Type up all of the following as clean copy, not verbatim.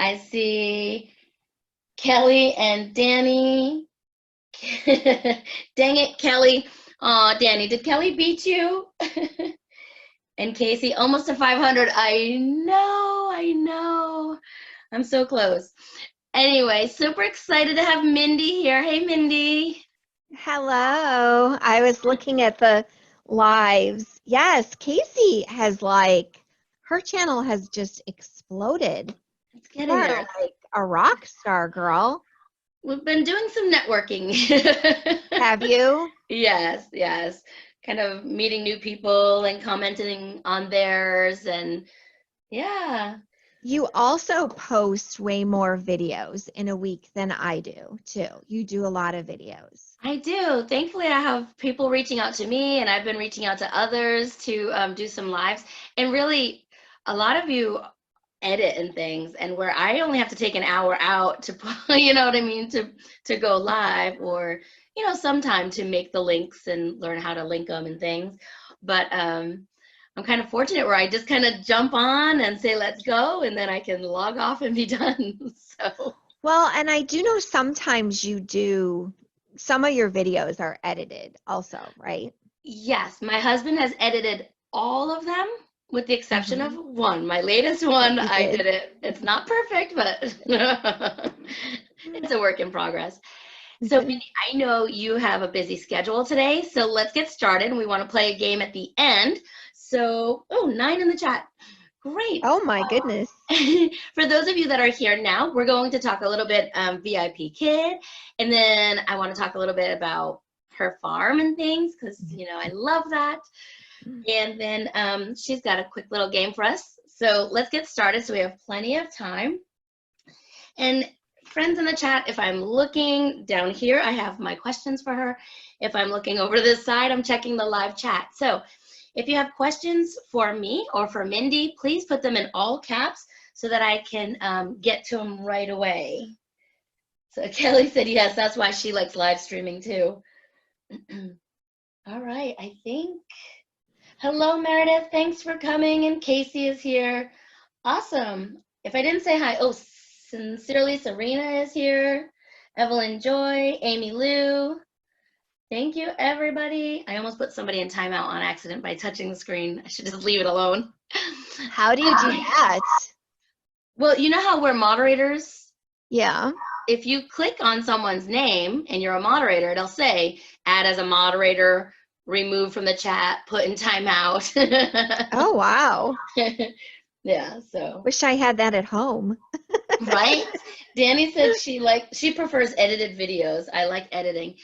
I see Kelly and Danny. Dang it, Kelly. Aw, Danny, did Kelly beat you? And Kasie, almost to 500. I know, I know. I'm so close. Anyway, super excited to have Mindy here. Hey, Mindy. Hello. I was looking at the lives. Yes, Kasie has her channel has just exploded. It's You getting are there. like a rock star, girl. We've been doing some networking. Have you? Yes, yes. Kind of meeting new people and commenting on theirs and yeah. You also post way more videos in a week than I do, too. You do a lot of videos. I do. Thankfully, I have people reaching out to me, and I've been reaching out to others to do some lives. And really, a lot of you edit and things, and where I only have to take an hour out to, you know what I mean, to go live, or some time to make the links and learn how to link them and things. But I'm kind of fortunate where I just kind of jump on and say, let's go, and then I can log off and be done. So. Well, and I do know sometimes you do, some of your videos are edited also, right? Yes, my husband has edited all of them with the exception of Mm-hmm. one. My latest What one, you I did. did it. It's not perfect, but it's a work in progress. So, Good. Mindy, I know you have a busy schedule today, so let's get started. We want to play a game at the end. So, oh, 9 in the chat. Great. Oh my goodness. For those of you that are here now, we're going to talk a little bit Vipkid, and then I want to talk a little bit about her farm and things because I love that. And then she's got a quick little game for us. So let's get started so we have plenty of time. And friends in the chat, if I'm looking down here, I have my questions for her. If I'm looking over to this side, I'm checking the live chat. So if you have questions for me or for Mindy, please put them in all caps so that I can get to them right away. So Kelly said yes, that's why she likes live streaming too. All right, I think. Hello, Meredith. Thanks for coming. And Kasie is here. Awesome. If I didn't say hi, oh, sincerely, Serena is here. Evelyn Joy, Amy Lou. Thank you, everybody. I almost put somebody in timeout on accident by touching the screen. I should just leave it alone. How do you do that? Well, you know how we're moderators? Yeah. If you click on someone's name and you're a moderator, it'll say add as a moderator, remove from the chat, put in timeout. Oh, wow. Yeah, so. Wish I had that at home. Right? Danny said she prefers edited videos. I like editing.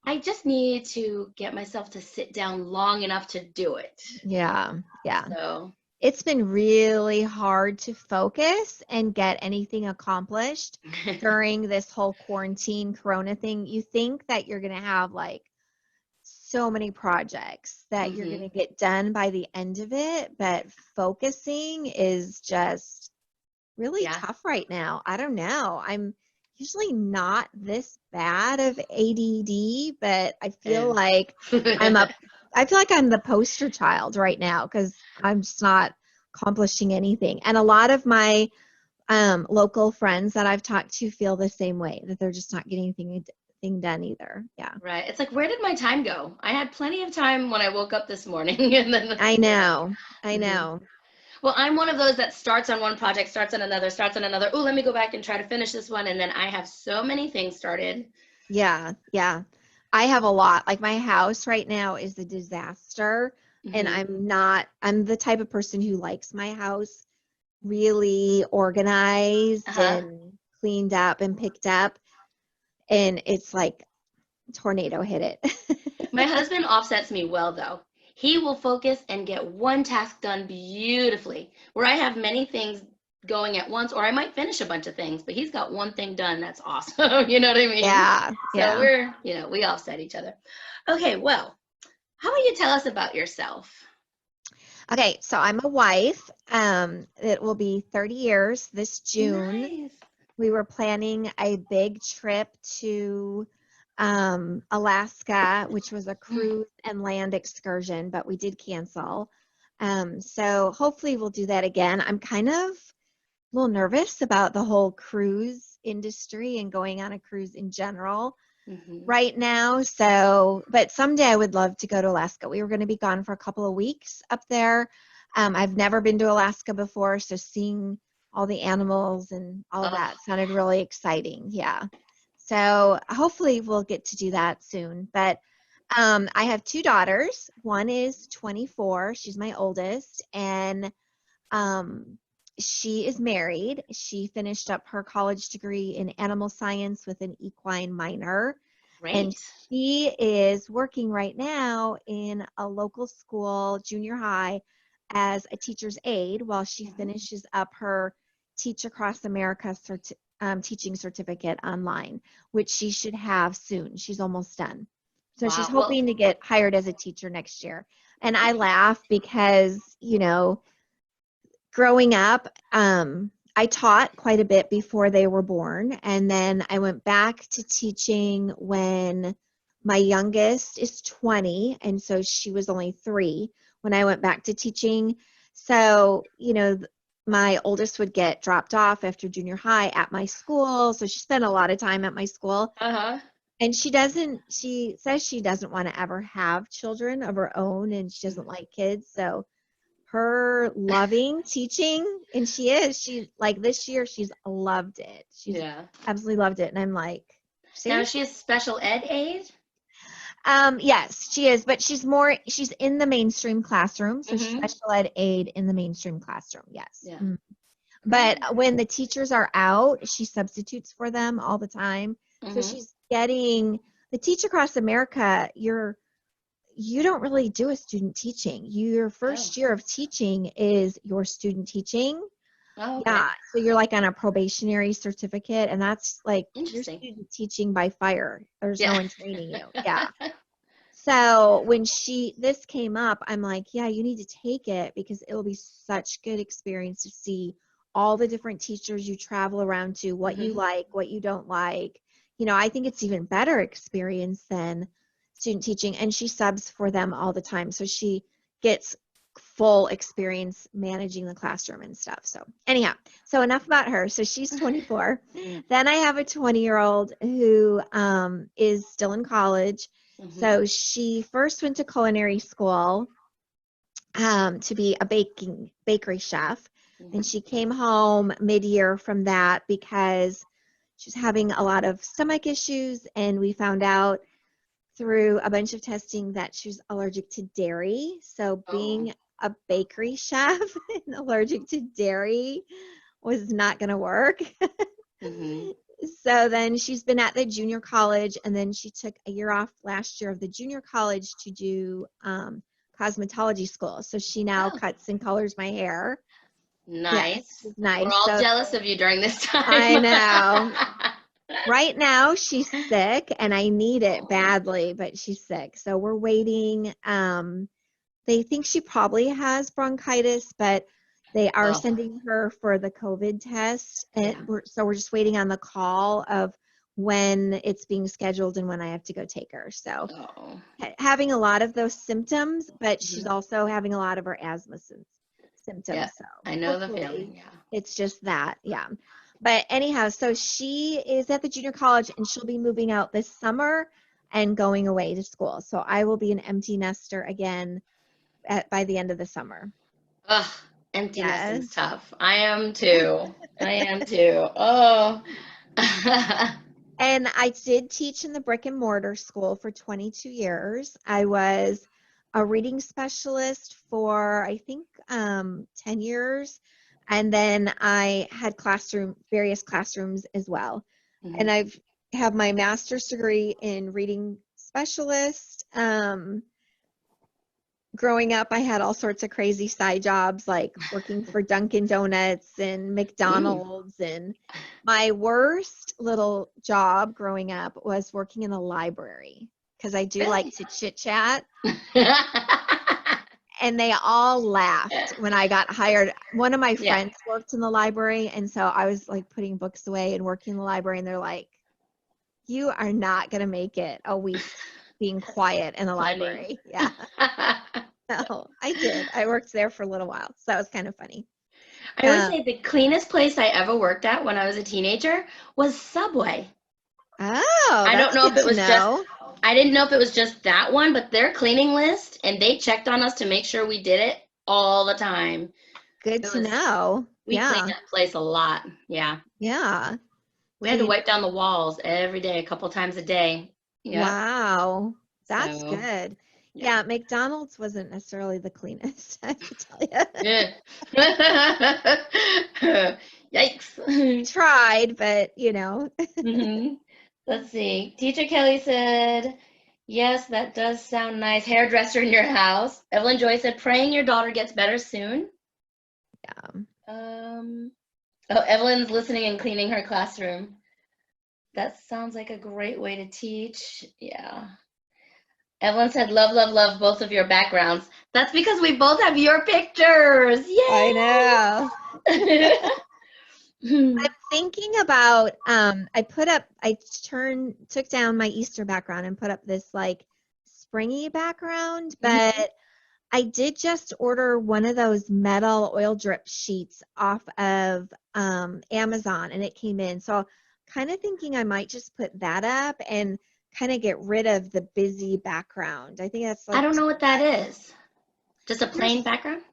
I just need to get myself to sit down long enough to do it. Yeah, yeah. So. It's been really hard to focus and get anything accomplished during this whole quarantine corona thing. You think that you're going to have so many projects that you're going to get done by the end of it, but focusing is just really tough right now. I don't know. I'm usually not this bad of ADD, but I feel like I feel like I'm the poster child right now because I'm just not accomplishing anything. And a lot of my local friends that I've talked to feel the same way, that they're just not getting anything done either. Yeah. Right. It's like, where did my time go? I had plenty of time when I woke up this morning. And then I know. I know. Well, I'm one of those that starts on one project, starts on another. Oh, let me go back and try to finish this one. And then I have so many things started. Yeah, yeah. I have a lot. Like my house right now is a disaster. And I'm the type of person who likes my house really organized and cleaned up and picked up. And it's like tornado hit it. My husband offsets me well, though. He will focus and get one task done beautifully, where I have many things going at once, or I might finish a bunch of things, but he's got one thing done that's awesome. You know what I mean? Yeah. So we're, we offset each other. Okay, well, how about you tell us about yourself? Okay, so I'm a wife. It will be 30 years this June. Nice. We were planning a big trip to Alaska, which was a cruise and land excursion, but we did cancel. So hopefully we'll do that again. I'm kind of little nervous about the whole cruise industry and going on a cruise in general right now. So, but someday I would love to go to Alaska. We were going to be gone for a couple of weeks up there. I've never been to Alaska before, so seeing all the animals and all of that sounded really exciting. Yeah. So hopefully we'll get to do that soon. But I have two daughters. One is 24. She's my oldest, and she is married. She finished up her college degree in animal science with an equine minor. Great. And she is working right now in a local school, junior high, as a teacher's aide while she finishes up her Teach Across America teaching certificate online, which she should have soon. She's almost done. So she's hoping to get hired as a teacher next year. And I laugh because, you know, growing up, I taught quite a bit before they were born. And then I went back to teaching when my youngest is 20. And so she was only 3 when I went back to teaching. So, you know, my oldest would get dropped off after junior high at my school. So she spent a lot of time at my school. And she says she doesn't want to ever have children of her own, and she doesn't like kids. So her loving teaching, and she like this year, she's loved it. She's absolutely loved it. And I'm like, now is she a special ed aide? Yes, she is, but she's in the mainstream classroom. So she's special ed aide in the mainstream classroom. Yes. Yeah. But when the teachers are out, she substitutes for them all the time. So she's getting the Teach Across America. You don't really do a student teaching. Your first year of teaching is your student teaching. Yeah. So you're like on a probationary certificate, and that's like your student teaching by fire. There's no one training you. Yeah. So when this came up, I'm like, yeah, you need to take it because it'll be such good experience to see all the different teachers you travel around to, what you like, what you don't like. You know, I think it's even better experience than student teaching, and she subs for them all the time. So she gets full experience managing the classroom and stuff. So anyhow, so enough about her. So she's 24. Then I have a 20-year-old who is still in college. So she first went to culinary school to be a bakery chef. And she came home mid-year from that because she was having a lot of stomach issues, and we found out through a bunch of testing that she was allergic to dairy. So being a bakery chef and allergic to dairy was not going to work. So then she's been at the junior college, and then she took a year off last year of the junior college to do cosmetology school. So she now cuts and colors my hair. Nice. Yes, nice. We're all jealous of you during this time. I know. Right now she's sick, and I need it badly, but she's sick. So we're waiting. They think she probably has bronchitis, but they are sending her for the COVID test. And we're just waiting on the call of when it's being scheduled and when I have to go take her. So having a lot of those symptoms, but she's also having a lot of her asthma symptoms. Yeah, so I know the feeling. Yeah. It's just that. Yeah. But anyhow, so she is at the junior college, and she'll be moving out this summer and going away to school. So I will be an empty nester again by the end of the summer. Ugh, empty nesting's tough. I am too. Oh. And I did teach in the brick and mortar school for 22 years. I was a reading specialist for, I think, 10 years. And then I had various classrooms as well. And I have my master's degree in reading specialist. Growing up, I had all sorts of crazy side jobs, like working for Dunkin' Donuts and McDonald's. And my worst little job growing up was working in a library, because I do like to chit chat. And they all laughed when I got hired. One of my friends worked in the library, and so I was like putting books away and working in the library, and they're like, you are not going to make it a week being quiet in the library. Yeah. So I did. I worked there for a little while, so that was kind of funny. I would say the cleanest place I ever worked at when I was a teenager was Subway. Oh, I don't that's know if good it to was just, know. I didn't know if it was just that one, but their cleaning list, and they checked on us to make sure we did it all the time. Good It to was, know. we cleaned Yeah. that place a lot. Yeah. Yeah. We So had to you wipe down the walls every day, a couple times a day. Yep. Wow. That's So, good. yeah. Yeah, McDonald's wasn't necessarily the cleanest, I have to tell you. Yeah. Yikes. Tried, but you know. hmm Let's see. Teacher Kelly said, yes, that does sound nice. Hairdresser in your house. Evelyn Joy said, praying your daughter gets better soon. Yeah. Oh, Evelyn's listening and cleaning her classroom. That sounds like a great way to teach. Yeah. Evelyn said, love, love, love both of your backgrounds. That's because we both have your pictures. I know. Yay! I'm thinking about I took down my Easter background and put up this like springy background, but I did just order one of those metal oil drip sheets off of Amazon and it came in. So kind of thinking I might just put that up and kind of get rid of the busy background. I think that's I like don't know what that is. Just a plain there's background?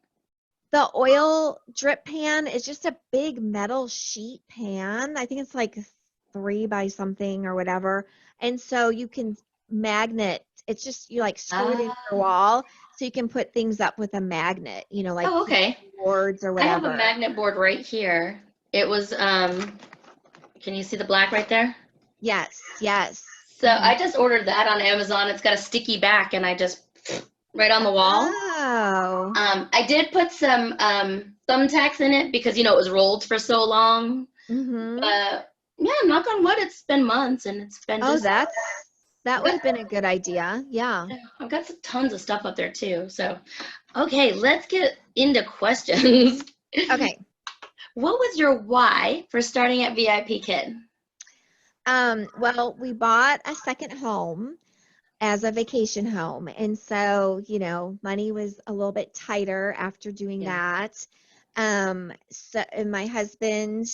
the oil drip pan is just a big metal sheet pan. I think it's like 3 by something or whatever. And so you can magnet, it's just you like screw it into your wall so you can put things up with a magnet, you know, like Oh, okay. boards or I have a whatever. magnet board right here. It was, can you see the black right there? Yes, yes. So I just ordered that on Amazon. It's got a sticky back and I just right on the wall. Oh. I did put some thumbtacks in it because, you know, it was rolled for so long. Mm-hmm. But yeah, knock on wood, it's been months and it's been Oh, just, that would have been a good idea. Yeah. I've got tons of stuff up there too. So, okay, let's get into questions. Okay. What was your why for starting at VIP Kid? Well, we bought a second home as a vacation home. And so, you know, money was a little bit tighter after doing that. So, and my husband,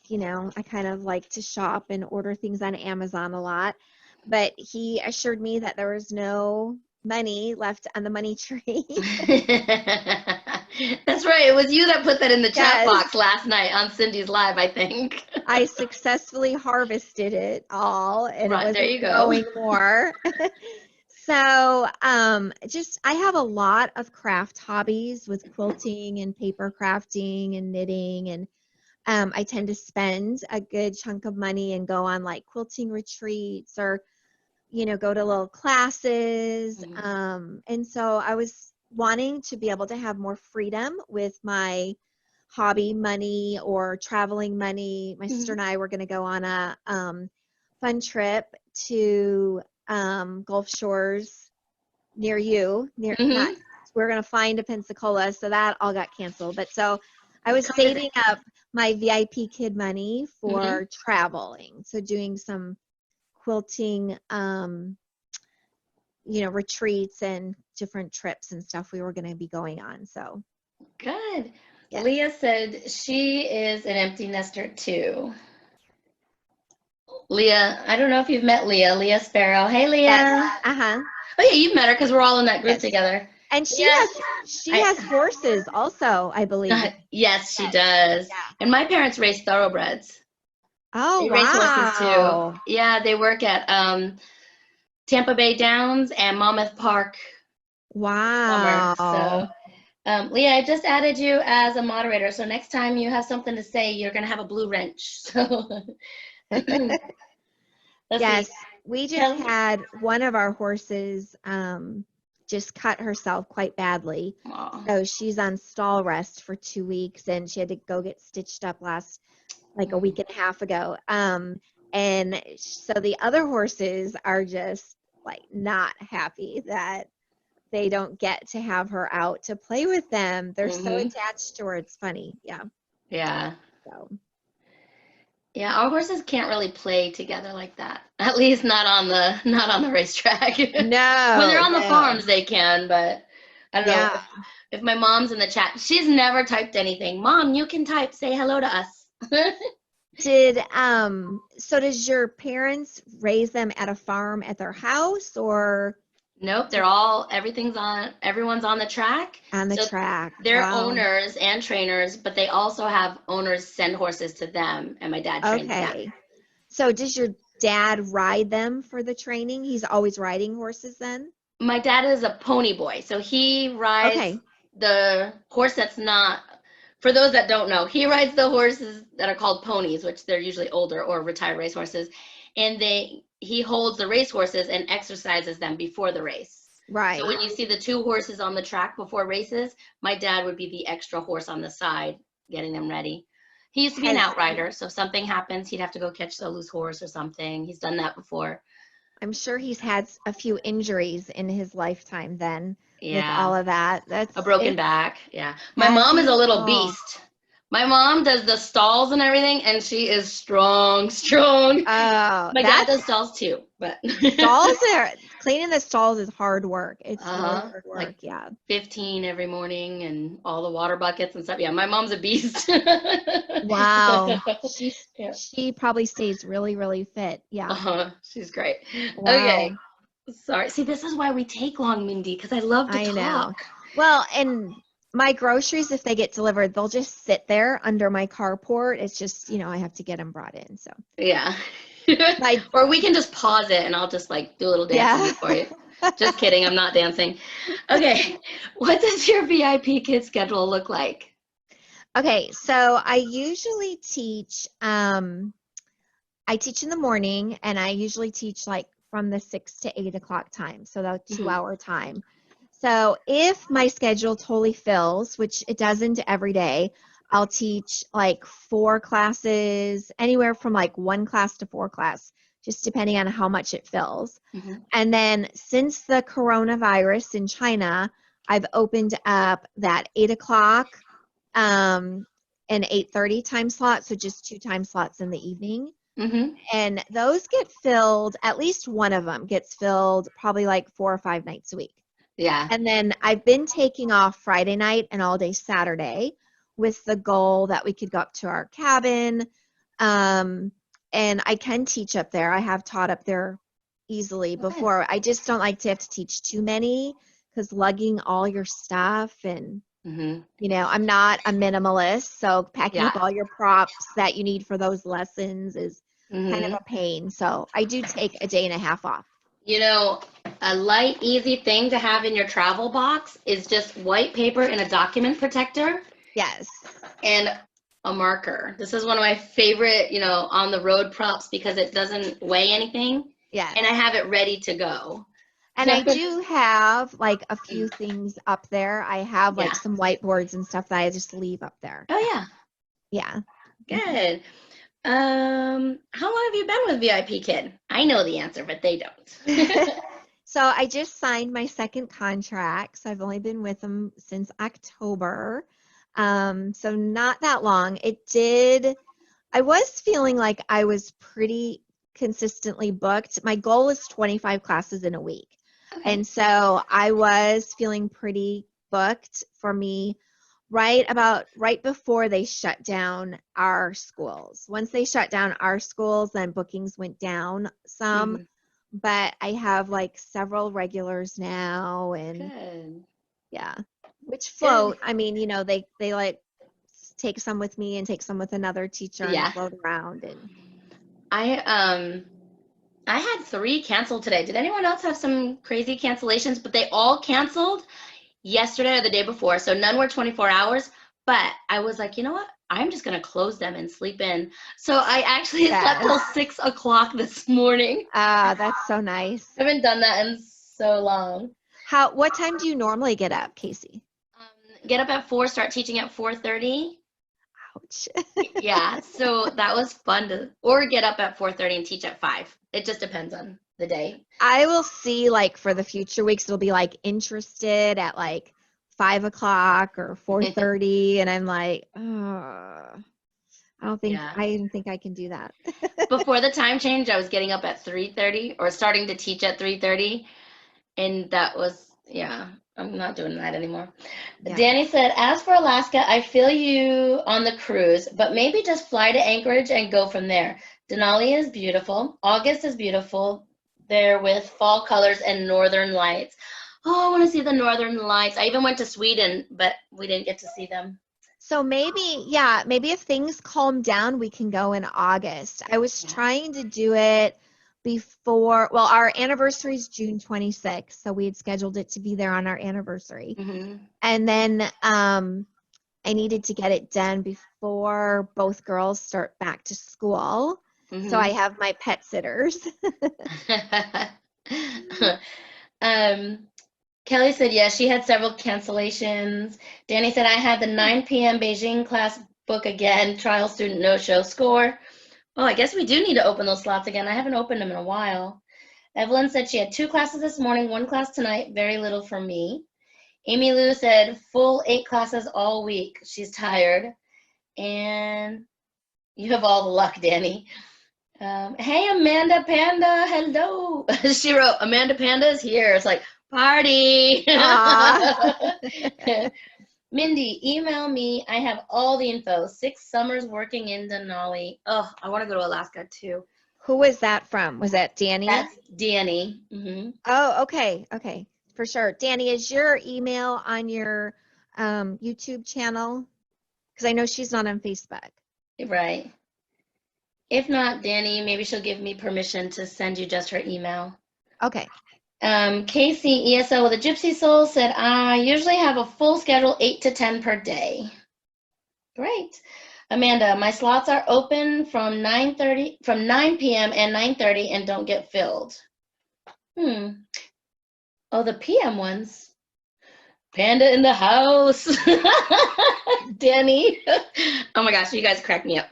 you know, I kind of like to shop and order things on Amazon a lot, but he assured me that there was no money left on the money tree. That's right. It was you that put that in the chat Yes, box last night on Cindy's live, I think. I successfully harvested it all and it Right, there wasn't you go. growing more. So, just I have a lot of craft hobbies with quilting and paper crafting and knitting, and I tend to spend a good chunk of money and go on like quilting retreats or, you know, go to little classes. And so I was wanting to be able to have more freedom with my hobby money or traveling money. My sister and I were going to go on a fun trip to Gulf Shores near you. Not we're going to fly into Pensacola, so that all got canceled. But so I was saving up my VIP kid money for traveling, so doing some quilting, you know, retreats and different trips and stuff we were going to be going on. So Good. yes. Leah said she is an empty nester too. Leah, I don't know if you've met Leah. Leah Sparrow. Hey, Leah. Yes. Oh yeah, you've met her because we're all in that group together. And she has horses also, I believe. Yes, she does. Yeah. And my parents race thoroughbreds. Oh, They race horses wow. too. Yeah, they work at Tampa Bay Downs and Monmouth Park. Wow. Summer. So, Leah, I just added you as a moderator. So next time you have something to say, you're gonna have a blue wrench. So yes, see. we just had one of our horses just cut herself quite badly. Aww. So she's on stall rest for 2 weeks and she had to go get stitched up like a week and a half ago. And so the other horses are just like not happy that they don't get to have her out to play with them. They're so attached to her. It's funny. Yeah. Yeah. So. Yeah, our horses can't really play together like that. At least not on the racetrack. No. When they're on the farms, they can, but I don't know. if my mom's in the chat, she's never typed anything. Mom, you can type, say hello to us. So does your parents raise them at a farm at their house or? Nope, everyone's on the track. On the track. They're Wow. owners and trainers, but they also have owners send horses to them, and my dad trains them. Okay. So does your dad ride them for the training? He's always riding horses then? My dad is a pony boy, so he rides the horse that's not, for those that don't know, he rides the horses that are called ponies, which they're usually older or retired race horses, and he holds the race horses and exercises them before the race. Right. So when you see the 2 horses on the track before races, my dad would be the extra horse on the side, getting them ready. He used to be an outrider, so if something happens, he'd have to go catch the loose horse or something. He's done that before. I'm sure he's had a few injuries in his lifetime then with all of that. That's a broken back. Yeah. My mom is a little beast. My mom does the stalls and everything, and she is strong. Oh, my dad does stalls too, but cleaning the stalls is hard work. It's really hard work. Like yeah. 15 every morning and all the water buckets and stuff. Yeah, my mom's a beast. Wow. She probably stays really, really fit. Yeah. She's great. Wow. Okay. Sorry. See, this is why we take long, Mindy, because I love to talk. Know. Well, and my groceries, if they get delivered, they'll just sit there under my carport. It's just, I have to get them brought in. So yeah. Or we can just pause it and I'll just like do a little dancing for you. Just kidding. I'm not dancing. Okay. What does your VIP kid schedule look like? Okay. So I usually teach, I teach in the morning, and I usually teach like from the 6 to 8 o'clock time. So that 2-hour time. So if my schedule totally fills, which it doesn't every day, I'll teach like 4 classes, anywhere from like 1 class to 4 class, just depending on how much it fills. And then since the coronavirus in China, I've opened up that 8 o'clock and 8:30 time slot, so just 2 time slots in the evening. And those get filled, at least one of them gets filled probably like 4 or 5 nights a week. Yeah. And then I've been taking off Friday night and all day Saturday with the goal that we could go up to our cabin. And I can teach up there. I have taught up there easily before. I just don't like to have to teach too many, because lugging all your stuff and, I'm not a minimalist. So packing up all your props that you need for those lessons is kind of a pain. So I do take a day and a half off. A light, easy thing to have in your travel box is just white paper and a document protector. Yes. And a marker. This is one of my favorite, on the road props because it doesn't weigh anything. Yeah. And I have it ready to go. And I do have like a few things up there. I have like some whiteboards and stuff that I just leave up there. Oh, yeah. Yeah. Good. How long have you been with VIP Kid? I know the answer, but they don't. So I just signed my 2nd contract. So I've only been with them since October. So not that long. I was feeling like I was pretty consistently booked. My goal is 25 classes in a week. Okay. And so I was feeling pretty booked for me right before they shut down our schools. Once they shut down our schools, then bookings went down some. But I have like several regulars now, and which float. Good. I mean, they like take some with me and take some with another teacher and float around. And I had 3 canceled today. Did anyone else have some crazy cancellations? But they all canceled yesterday or the day before, so none were 24 hours. But I was like, you know what? I'm just going to close them and sleep in. So I actually slept till 6 o'clock this morning. That's so nice. I haven't done that in so long. What time do you normally get up, Kasie? Get up at 4, start teaching at 4:30. Ouch. Yeah, so that was fun or get up at 4:30 and teach at 5. It just depends on the day. I will see, like, for the future weeks, it'll be like interested at like 5 o'clock or 4:30, and I'm like, I didn't think I can do that. Before the time change, I was getting up at 3:30 or starting to teach at 3:30, and that was I'm not doing that anymore. Yeah. Danny said, as for Alaska, I feel you on the cruise, but maybe just fly to Anchorage and go from there. Denali is beautiful. August is beautiful there with fall colors and northern lights. Oh, I want to see the northern lights. I even went to Sweden, but we didn't get to see them. So maybe, yeah, maybe if things calm down, we can go in August. I was trying to do it before, well, our anniversary is June 26th, so we had scheduled it to be there on our anniversary. Mm-hmm. And then I needed to get it done before both girls start back to school. Mm-hmm. So I have my pet sitters. Kelly said, yes, she had several cancellations. Danny said, I had the 9 p.m. Beijing class book again, trial student no-show score. Oh, I guess we do need to open those slots again. I haven't opened them in a while. Evelyn said she had 2 classes this morning, 1 class tonight, very little for me. Amy Lou said full 8 classes all week. She's tired. And you have all the luck, Danny. Hey, Amanda Panda, hello. She wrote, Amanda Panda is here. It's like, party. Mindy, email me. I have all the info. 6 summers working in Denali. Oh, I want to go to Alaska too. Who was that from? Was that Danny? That's Danny. Mm-hmm. Oh, okay. Okay. For sure. Danny, is your email on your YouTube channel? Because I know she's not on Facebook. Right. If not, Danny, maybe she'll give me permission to send you just her email. Okay. Kasie ESO with a Gypsy Soul said, I usually have a full schedule, 8 to 10 per day. Great. Amanda, my slots are open from 9 p.m. and 9:30 and don't get filled. Oh, the PM ones. Panda in the house. Danny. Oh my gosh, you guys crack me up.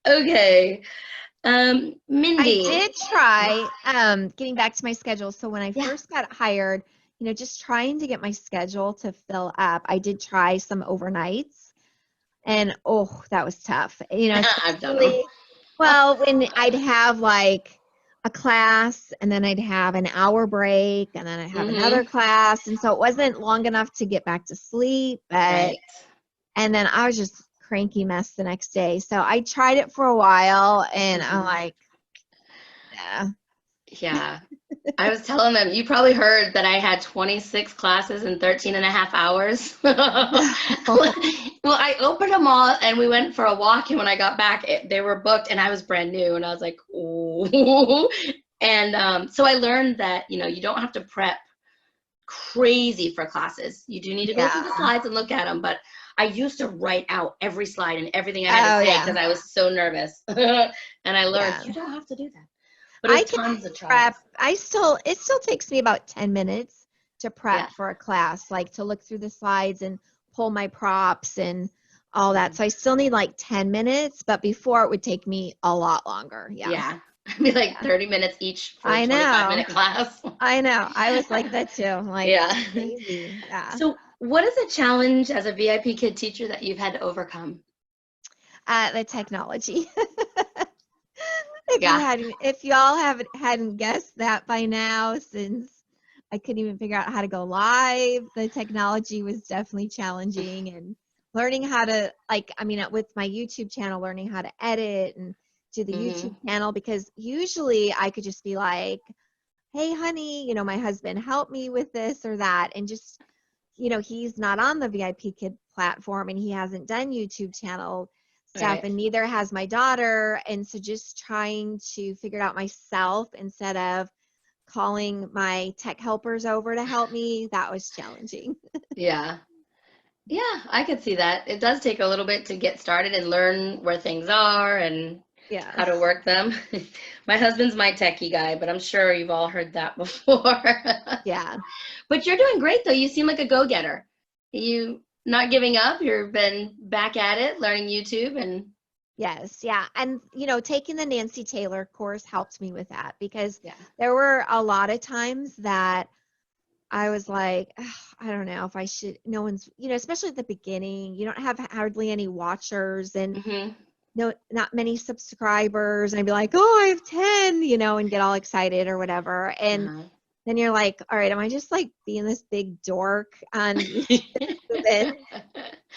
Okay. Mindy. I did try getting back to my schedule. So when I first got hired, just trying to get my schedule to fill up, I did try some overnights, and oh, that was tough. I've done them. Well, when I'd have like a class and then I'd have an hour break and then I'd have another class. And so it wasn't long enough to get back to sleep. And then I was just cranky mess the next day. So I tried it for a while and I'm like, yeah. Yeah. I was telling them, you probably heard that I had 26 classes in 13 and a half hours. Well, I opened them all and we went for a walk, and when I got back, they were booked and I was brand new, and I was like, ooh. And so I learned that, you don't have to prep crazy for classes. You do need to go through the slides and look at them, but I used to write out every slide and everything I had to say because I was so nervous. And I learned you don't have to do that. But I can prep. It still takes me about 10 minutes to prep for a class, like to look through the slides and pull my props and all that. So I still need like 10 minutes, but before it would take me a lot longer. Yeah. It'd be like 30 minutes each for a 25-minute class. I know. I was like that too. I'm like, crazy. Yeah. So what is a challenge as a VIP Kid teacher that you've had to overcome? The technology. If y'all hadn't guessed that by now, since I couldn't even figure out how to go live, the technology was definitely challenging, and learning how to, with my YouTube channel, learning how to edit and do the YouTube channel, because usually I could just be like, hey honey, my husband, help me with this or that. And just, he's not on the VIP Kid platform and he hasn't done YouTube channel stuff, and neither has my daughter. And so just trying to figure it out myself instead of calling my tech helpers over to help me, that was challenging. Yeah, I could see that. It does take a little bit to get started and learn where things are and how to work them. My husband's my techie guy, but I'm sure you've all heard that before. Yeah. But you're doing great though. You seem like a go-getter. You not giving up. You've been back at it, learning YouTube and. Yes. Yeah. And, taking the Nancy Taylor course helped me with that, because there were a lot of times that I was like, I don't know if I should, no one's, especially at the beginning, you don't have hardly any watchers and not many subscribers. And I'd be like, oh, I have 10, and get all excited or whatever. And then you're like, all right, am I just like being this big dork on YouTube?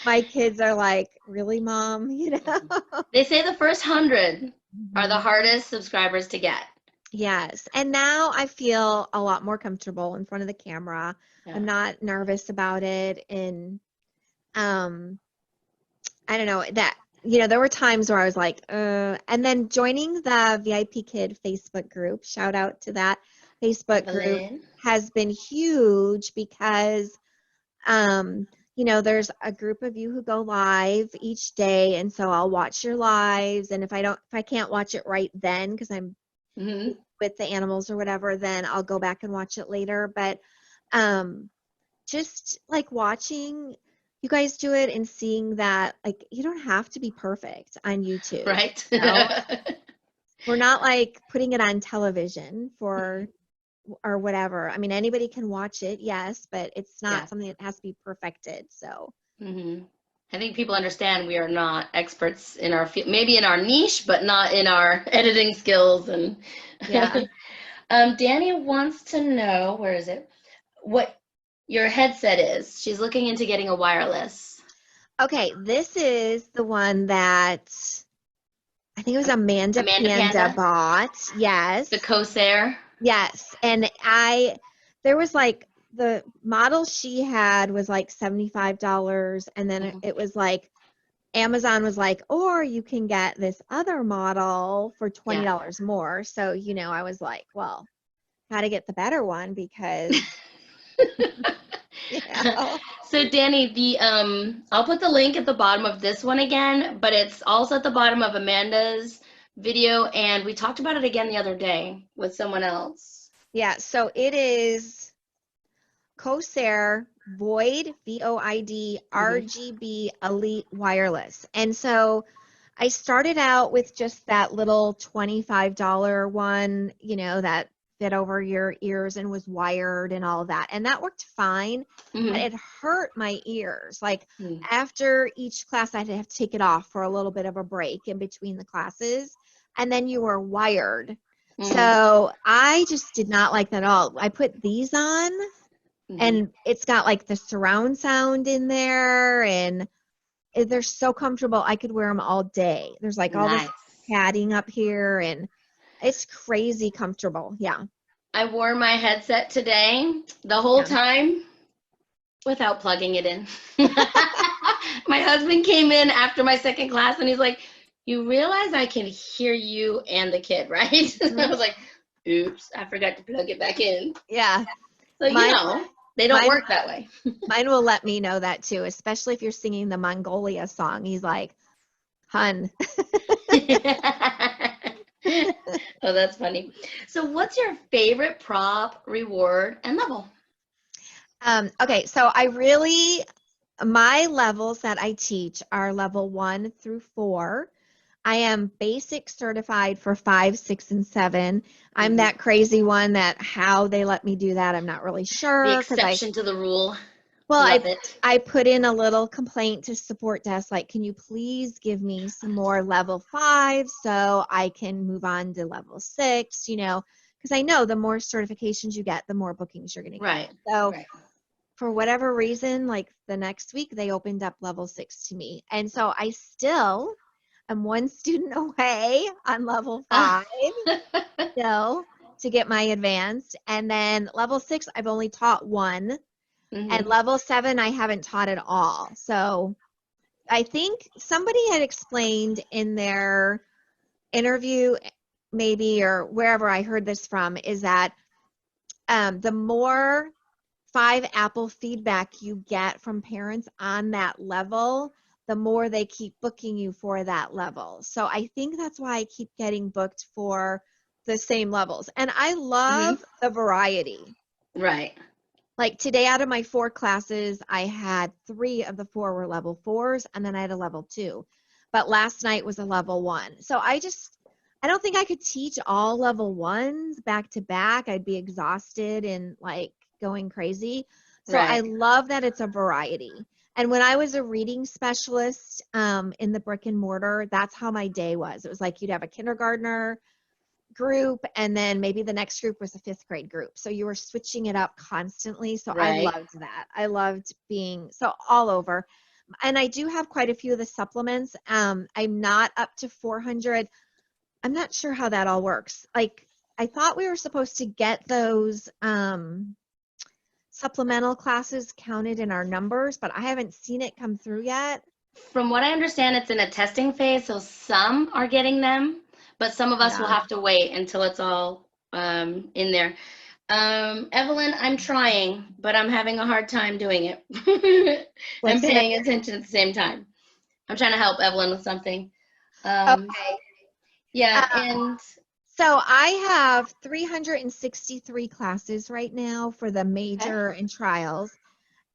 My kids are like, really, Mom? You know? They say the first 100 are the Mhm. hardest subscribers to get. Yes. And now I feel a lot more comfortable in front of the camera. Yeah. I'm not nervous about it. And I don't know that, there were times where I was like, and then joining the VIP Kid Facebook group, shout out to that Facebook group, Evelyn. has been huge because, there's a group of you who go live each day. And so I'll watch your lives. And if I can't watch it right then, because I'm Mhm. with the animals or whatever, then I'll go back and watch it later. But just like watching you guys do it and seeing that, like, you don't have to be perfect on YouTube. Right. We're not like putting it on television or whatever. I mean, anybody can watch it, yes, but it's not Yeah. something that has to be perfected. So Mhm. I think people understand we are not experts in our field, maybe in our niche, but not in our editing skills. And yeah. Danny wants to know, where is it? What your headset is. She's looking into getting a wireless. Okay, this is the one that I think it was Amanda Panda bought. Yes. The Corsair. Yes. And there was like the model she had was like $75. And then Mhm. it was like, Amazon was like, or you can get this other model for $20 more. So, I was like, well, got to get the better one because, you know. So Danny, I'll put the link at the bottom of this one again, but it's also at the bottom of Amanda's video, and we talked about it again the other day with someone else. Yeah. So it is Corsair Void, VOID, RGB Elite Wireless. And so I started out with just that little $25 one, that fit over your ears and was wired and all that. And that worked fine, but it hurt my ears. Like after each class, I'd have to take it off for a little bit of a break in between the classes. And then you were wired. So I just did not like that at all. I put these on and it's got like the surround sound in there and they're so comfortable. I could wear them all day. There's like all this padding up here and it's crazy comfortable. Yeah. I wore my headset today the whole time without plugging it in. My husband came in after my second class and he's like, you realize I can hear you and the kid, right? I was like, oops, I forgot to plug it back in. Yeah. So, they don't work that way. Mine will let me know that too, especially if you're singing the Mongolia song. He's like, hun. Oh, that's funny. So what's your favorite prop, reward, and level? Okay, so my levels that I teach are level 1 through 4. I am basic certified for 5, 6, and 7. I'm that crazy one that how they let me do that, I'm not really sure. The exception to the rule. Well, I put in a little complaint to support desk, like, can you please give me some more level 5 so I can move on to level 6, because I know the more certifications you get, the more bookings you're going to get. So for whatever reason, like the next week, they opened up level 6 to me. And so I still am one student away on level 5 still to get my advanced. And then level 6, I've only taught one. And level 7, I haven't taught at all. So I think somebody had explained in their interview, maybe, or wherever I heard this from, is that the more 5 Apple feedback you get from parents on that level, the more they keep booking you for that level. So I think that's why I keep getting booked for the same levels. And I love the variety. Right. Like today, out of my 4 classes, I had 3 of the 4 were level 4s, and then I had a level 2. But last night was a level 1. So I don't think I could teach all level 1s back to back. I'd be exhausted and like going crazy. So I love that it's a variety. And when I was a reading specialist in the brick and mortar, that's how my day was. It was like you'd have a kindergartner, group, and then maybe the next group was a 5th grade group. So you were switching it up constantly. So I Right. loved that. I loved being so all over. And I do have quite a few of the supplements. I'm not up to 400. I'm not sure how that all works. Like, I thought we were supposed to get those supplemental classes counted in our numbers, but I haven't seen it come through yet. From what I understand, it's in a testing phase, so some are getting them, but some of us will Yeah. have to wait until it's all in there. Evelyn, I'm trying, but I'm having a hard time doing it. I'm What's paying attention at the same time. I'm trying to help Evelyn with something. Okay. Yeah, and So I have 363 classes right now for the major and trials,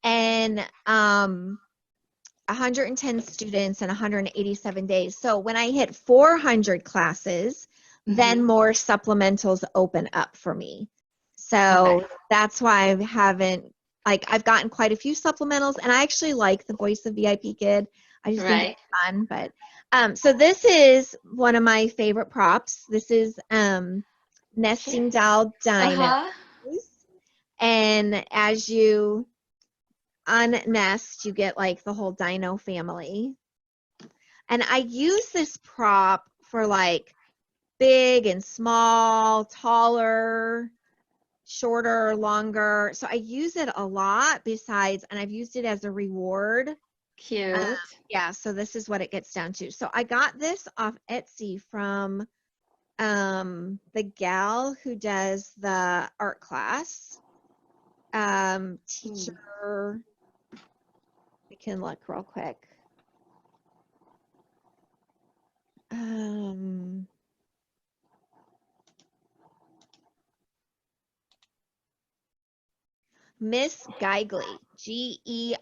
and 110 students and 187 days. So when I hit 400 classes, then more supplementals open up for me. So that's why I haven't, like, I've gotten quite a few supplementals, and I actually like the Voice of Vipkid. I just think it's fun. But so this is one of my favorite props. This is nesting doll dinos. And as you unnest, you get like the whole dino family. And I use this prop for like big and small, taller, shorter, longer. So I use it a lot besides, and I've used it as a reward. Cute. Yeah, so this is what it gets down to. So I got this off Etsy from the gal who does the art class. Teacher, we can look real quick. Miss Geigley, Geigley.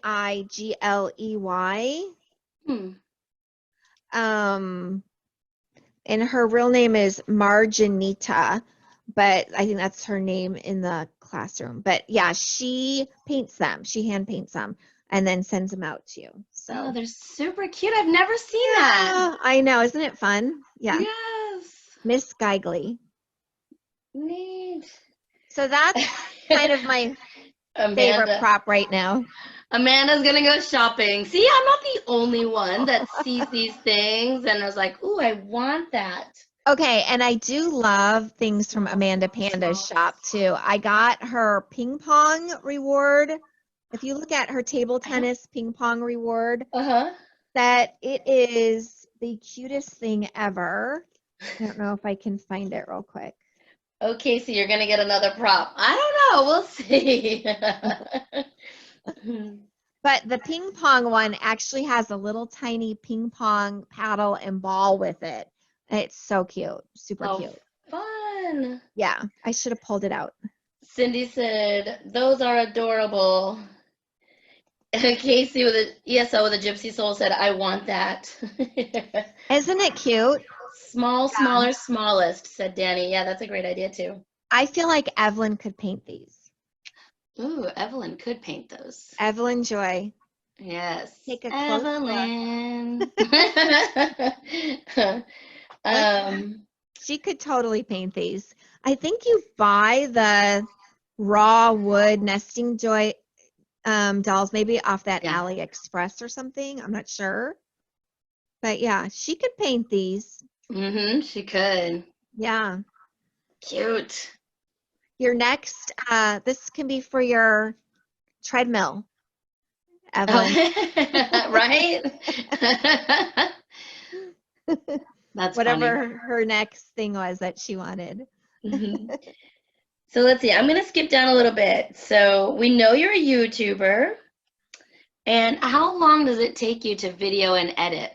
And her real name is Marjanita, but I think that's her name in the classroom. But yeah, she paints them. She hand paints them and then sends them out to you. So oh, they're super cute. I've never seen that. I know. Isn't it fun? Yeah. Yes. Miss Geigley. Neat. So that's kind of my favorite prop right now. Amanda's gonna go shopping. See, I'm not the only one that sees these things and I was like, ooh, I want that. Okay, and I do love things from Amanda Panda's shop too. I got her ping pong reward. If you look at her table tennis ping pong reward, that it is the cutest thing ever. I don't know if I can find it real quick. Okay, so you're gonna get another prop. I don't know. We'll see. But the ping pong one actually has a little tiny ping pong paddle and ball with it. It's so cute. Super cute. Fun. Yeah, I should have pulled it out. Cindy said, those are adorable. Kasie with an ESO with a gypsy soul said, I want that. Isn't it cute? Small, smaller, smallest, said Danny. Yeah, that's a great idea too. I feel like Evelyn could paint these. Ooh, Evelyn could paint those. Evelyn Joy. Yes. Take a close Evelyn. She could totally paint these. I think you buy the raw wood nesting joy dolls maybe off that AliExpress or something. I'm not sure. But yeah, she could paint these. She could. Yeah. Cute. Your next, this can be for your treadmill, Evelyn. Right? That's whatever funny. her next thing was that she wanted. So let's see. I'm going to skip down a little bit. So we know you're a YouTuber. And how long does it take you to video and edit?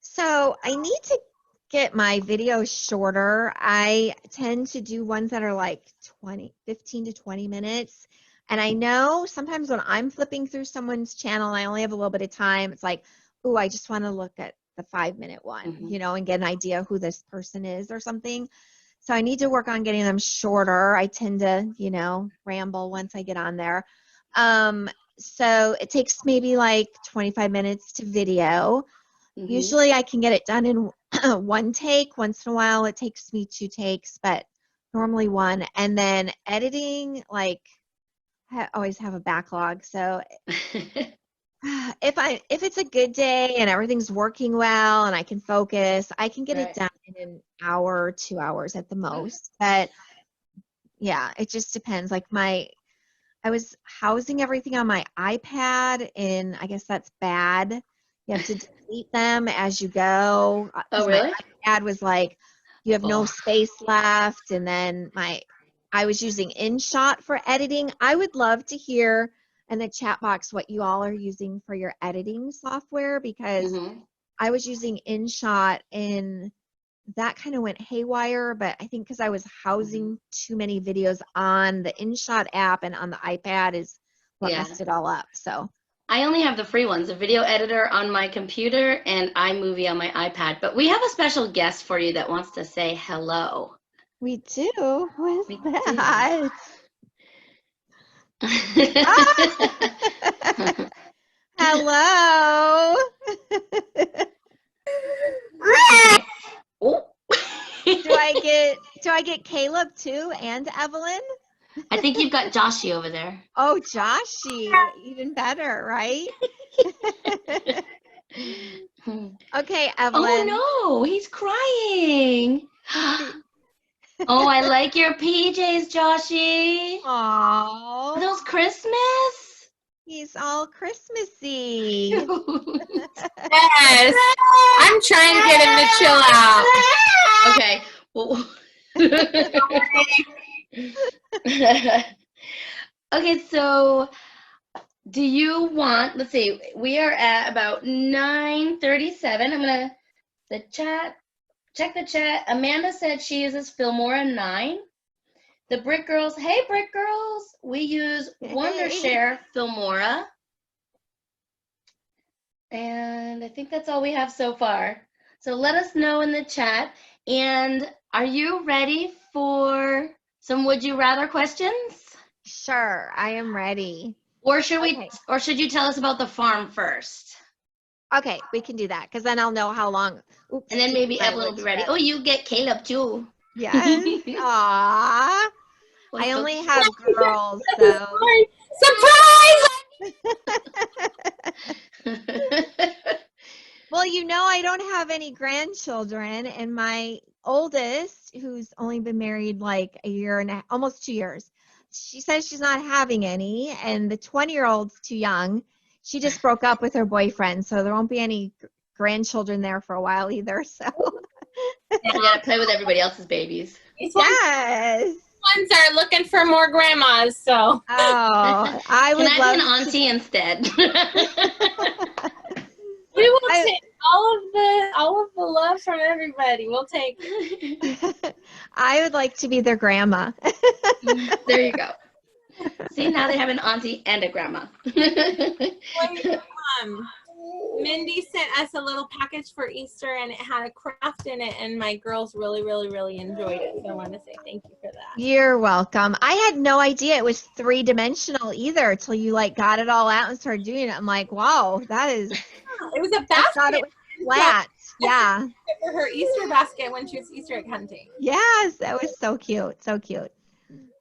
So I need to get my videos shorter. I tend to do ones that are like 15 to 20 minutes. And I know sometimes when I'm flipping through someone's channel, I only have a little bit of time. It's like, oh, I just want to look at the 5-minute one, you know, and get an idea who this person is or something. So I need to work on getting them shorter. I tend to, you know, ramble once I get on there. So it takes maybe like 25 minutes to video. Usually I can get it done in one take. Once in a while, it takes me 2 takes, but normally one. And then editing, like, I always have a backlog. So if it's a good day and everything's working well and I can focus, I can get it Right. done in an hour, 2 hours at the most. But yeah, it just depends. Like I was housing everything on my iPad, and I guess that's bad. You have to delete them as you go. Oh, 'Cause my really? iPad was like, you have no Oh. space left. And then I was using InShot for editing. I would love to hear in the chat box what you all are using for your editing software, because Mm-hmm. I was using InShot and that kind of went haywire, but I think because I was housing too many videos on the InShot app and on the iPad is what Yeah. messed it all up. So I only have the free ones, a video editor on my computer and iMovie on my iPad. But we have a special guest for you that wants to say hello. we do. What is We that? Hello. Okay. Oh. Do I get Caleb too and Evelyn? I think you've got Joshy over there. Oh, Joshy, even better, right? Okay, Evelyn. Oh no, he's crying. Oh, I like your PJs, Joshy. Are Aww, those Christmas? he's all Christmassy. Yes. I'm trying to get him to chill out. Okay. Well, okay, so do you want, let's see, we are at about 9:37. I'm gonna check the chat. Amanda said she uses Filmora 9. The Brick Girls, hey Brick Girls, we use Wondershare Filmora. And I think that's all we have so far. So let us know in the chat. And are you ready for some would you rather questions? Sure, I am ready. Or should Okay. or should you tell us about the farm first? Okay, we can do that because then I'll know how long. Oops, And then maybe I Evelyn will would be ready. rather. Oh, you get Caleb too. Yes. Aww. Well, I so only have girls, so. Surprise! Well, I don't have any grandchildren, and my oldest, who's only been married like a year and almost 2 years, she says she's not having any, and the 20-year-old's too young. She just broke up with her boyfriend, so there won't be any grandchildren there for a while either. So You gotta play with everybody else's babies. These yes. ones are looking for more grandmas, so. Oh, I Can would I love be an auntie instead? We will take all of the love from everybody. We'll take it. I would like to be their grandma. There you go. See, now they have an auntie and a grandma. Mindy sent us a little package for Easter, and it had a craft in it, and my girls really, really, really enjoyed it. So I want to say thank you for that. You're welcome. I had no idea it was 3-dimensional either until you got it all out and started doing it. I'm like, wow, that is. It was a basket. I thought it was flat. Yeah. For her Easter basket when she was Easter egg hunting. Yes, that was so cute. So cute.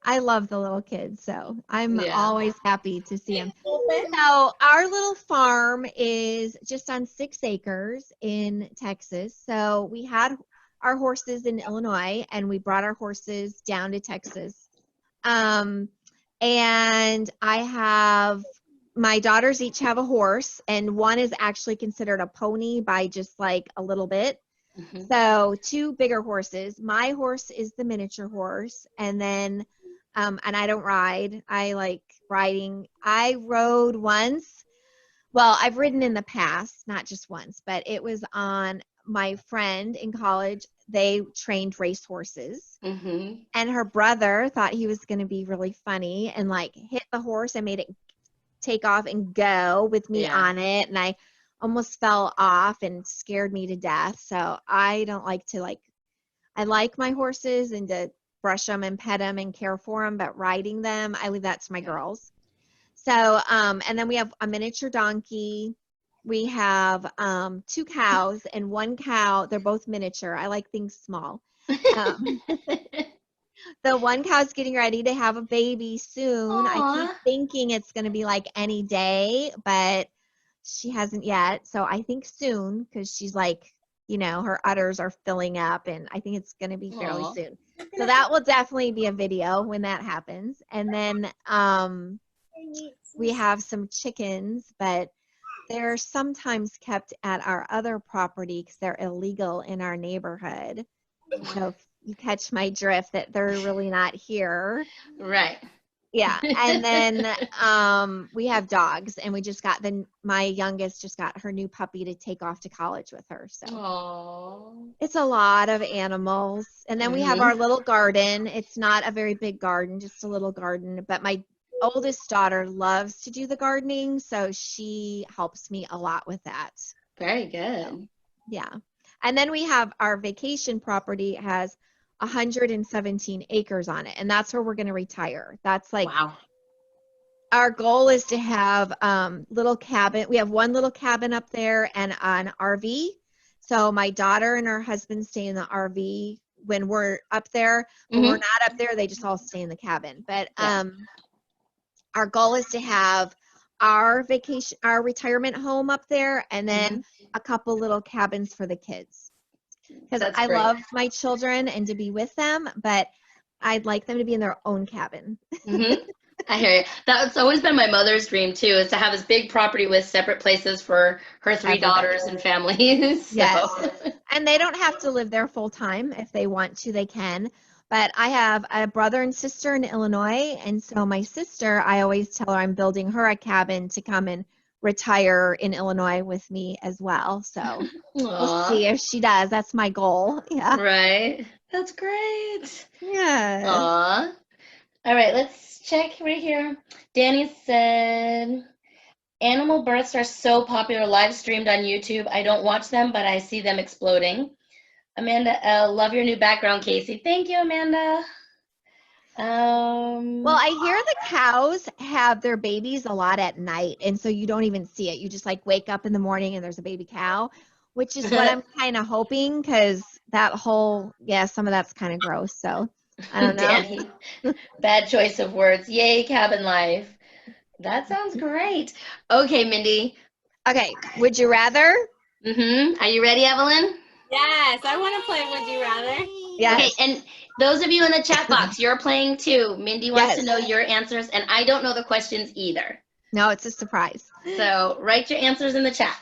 I love the little kids, so I'm always happy to see them. So our little farm is just on 6 acres in Texas. So we had our horses in Illinois, and we brought our horses down to Texas. And I have my daughters each have a horse, and one is actually considered a pony by just like a little bit. Mm-hmm. So 2 bigger horses. My horse is the miniature horse, and then and I don't ride. I like riding. I rode once. Well, I've ridden in the past, not just once, but it was on my friend in college. They trained race horses, Mm-hmm. and her brother thought he was going to be really funny and like hit the horse and made it take off and go with me on it. And I almost fell off and scared me to death. So I don't like to I like my horses and to brush them and pet them and care for them, but riding them, I leave that to my girls. So, and then we have a miniature donkey. we have 2 cows, and 1 cow, they're both miniature. I like things small. Um, the 1 cow's getting ready to have a baby soon. I keep Aw. thinking it's going to be like any day, but she hasn't yet. So I think soon, because she's like, her udders are filling up, and I think it's going to be fairly Aw. soon. So that will definitely be a video when that happens. And then we have some chickens, but they're sometimes kept at our other property because they're illegal in our neighborhood. So if you catch my drift, that they're really not here. Right. Yeah. And then we have dogs, and we just got my youngest just got her new puppy to take off to college with her. So Aww. it's a lot of animals. And then we have our little garden. It's not a very big garden, just a little garden. But my oldest daughter loves to do the gardening, so she helps me a lot with that. Very good. Yeah. And then we have our vacation property. It has 117 acres on it, and that's where we're going to retire. That's like, wow. Our goal is to have little cabin. We have 1 little cabin up there and an RV. So my daughter and her husband stay in the RV when we're up there. When we're not up there, they just all stay in the cabin. But our goal is to have our retirement home up there, and then a couple little cabins for the kids. Because I love my children and to be with them, but I'd like them to be in their own cabin. I hear you. That's always been my mother's dream too, is to have this big property with separate places for her 3 daughters and families. So. Yes. And they don't have to live there full time. If they want to, they can. But I have a brother and sister in Illinois, and so my sister, I always tell her I'm building her a cabin to come and retire in Illinois with me as well. So we'll see if she does. That's my goal. Yeah. Right. That's great. Yeah. Aw. All right, let's check right here. Danny said, animal births are so popular, live streamed on YouTube. I don't watch them, but I see them exploding. Amanda L, love your new background, Kasie. Thank you, Amanda. Well, I hear the cows have their babies a lot at night, and so you don't even see it. You just like wake up in the morning and there's a baby cow, which is what I'm kind of hoping, because some of that's kind of gross. So I don't know. Danny, bad choice of words. Yay, cabin life. That sounds great. Okay, Mindy. Okay, would you rather? Are you ready, Evelyn? Yes, I want to play Would You Rather. Yes. Okay, and those of you in the chat box, you're playing too. Mindy wants to know your answers, and I don't know the questions either. No, it's a surprise. So write your answers in the chat.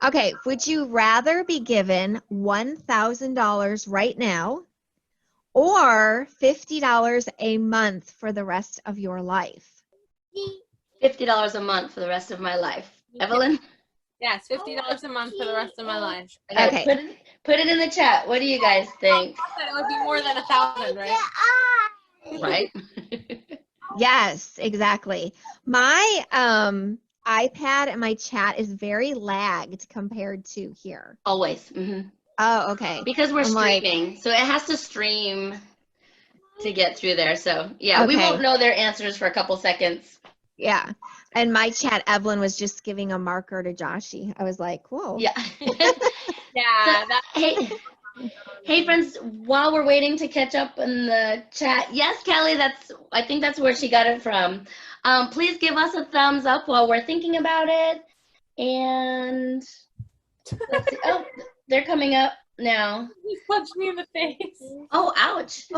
Okay, would you rather be given $1,000 right now or $50 a month for the rest of your life? $50 a month for the rest of my life. Evelyn? Yes, $50 a month for the rest of my life. Okay. Put it in the chat. What do you guys think? It would be more than 1,000, right? Right? Yes, exactly. My iPad and my chat is very lagged compared to here. Always. Oh, okay. Because we're streaming, so it has to stream to get through there. So yeah, we won't know their answers for a couple seconds. Yeah. And my chat, Evelyn was just giving a marker to Joshy. I was like, whoa. Yeah. Yeah. Hey friends, while we're waiting to catch up in the chat, yes, Kelly, I think that's where she got it from. Please give us a thumbs up while we're thinking about it. And let's see. Oh, they're coming up now. He punched me in the face. Oh, ouch.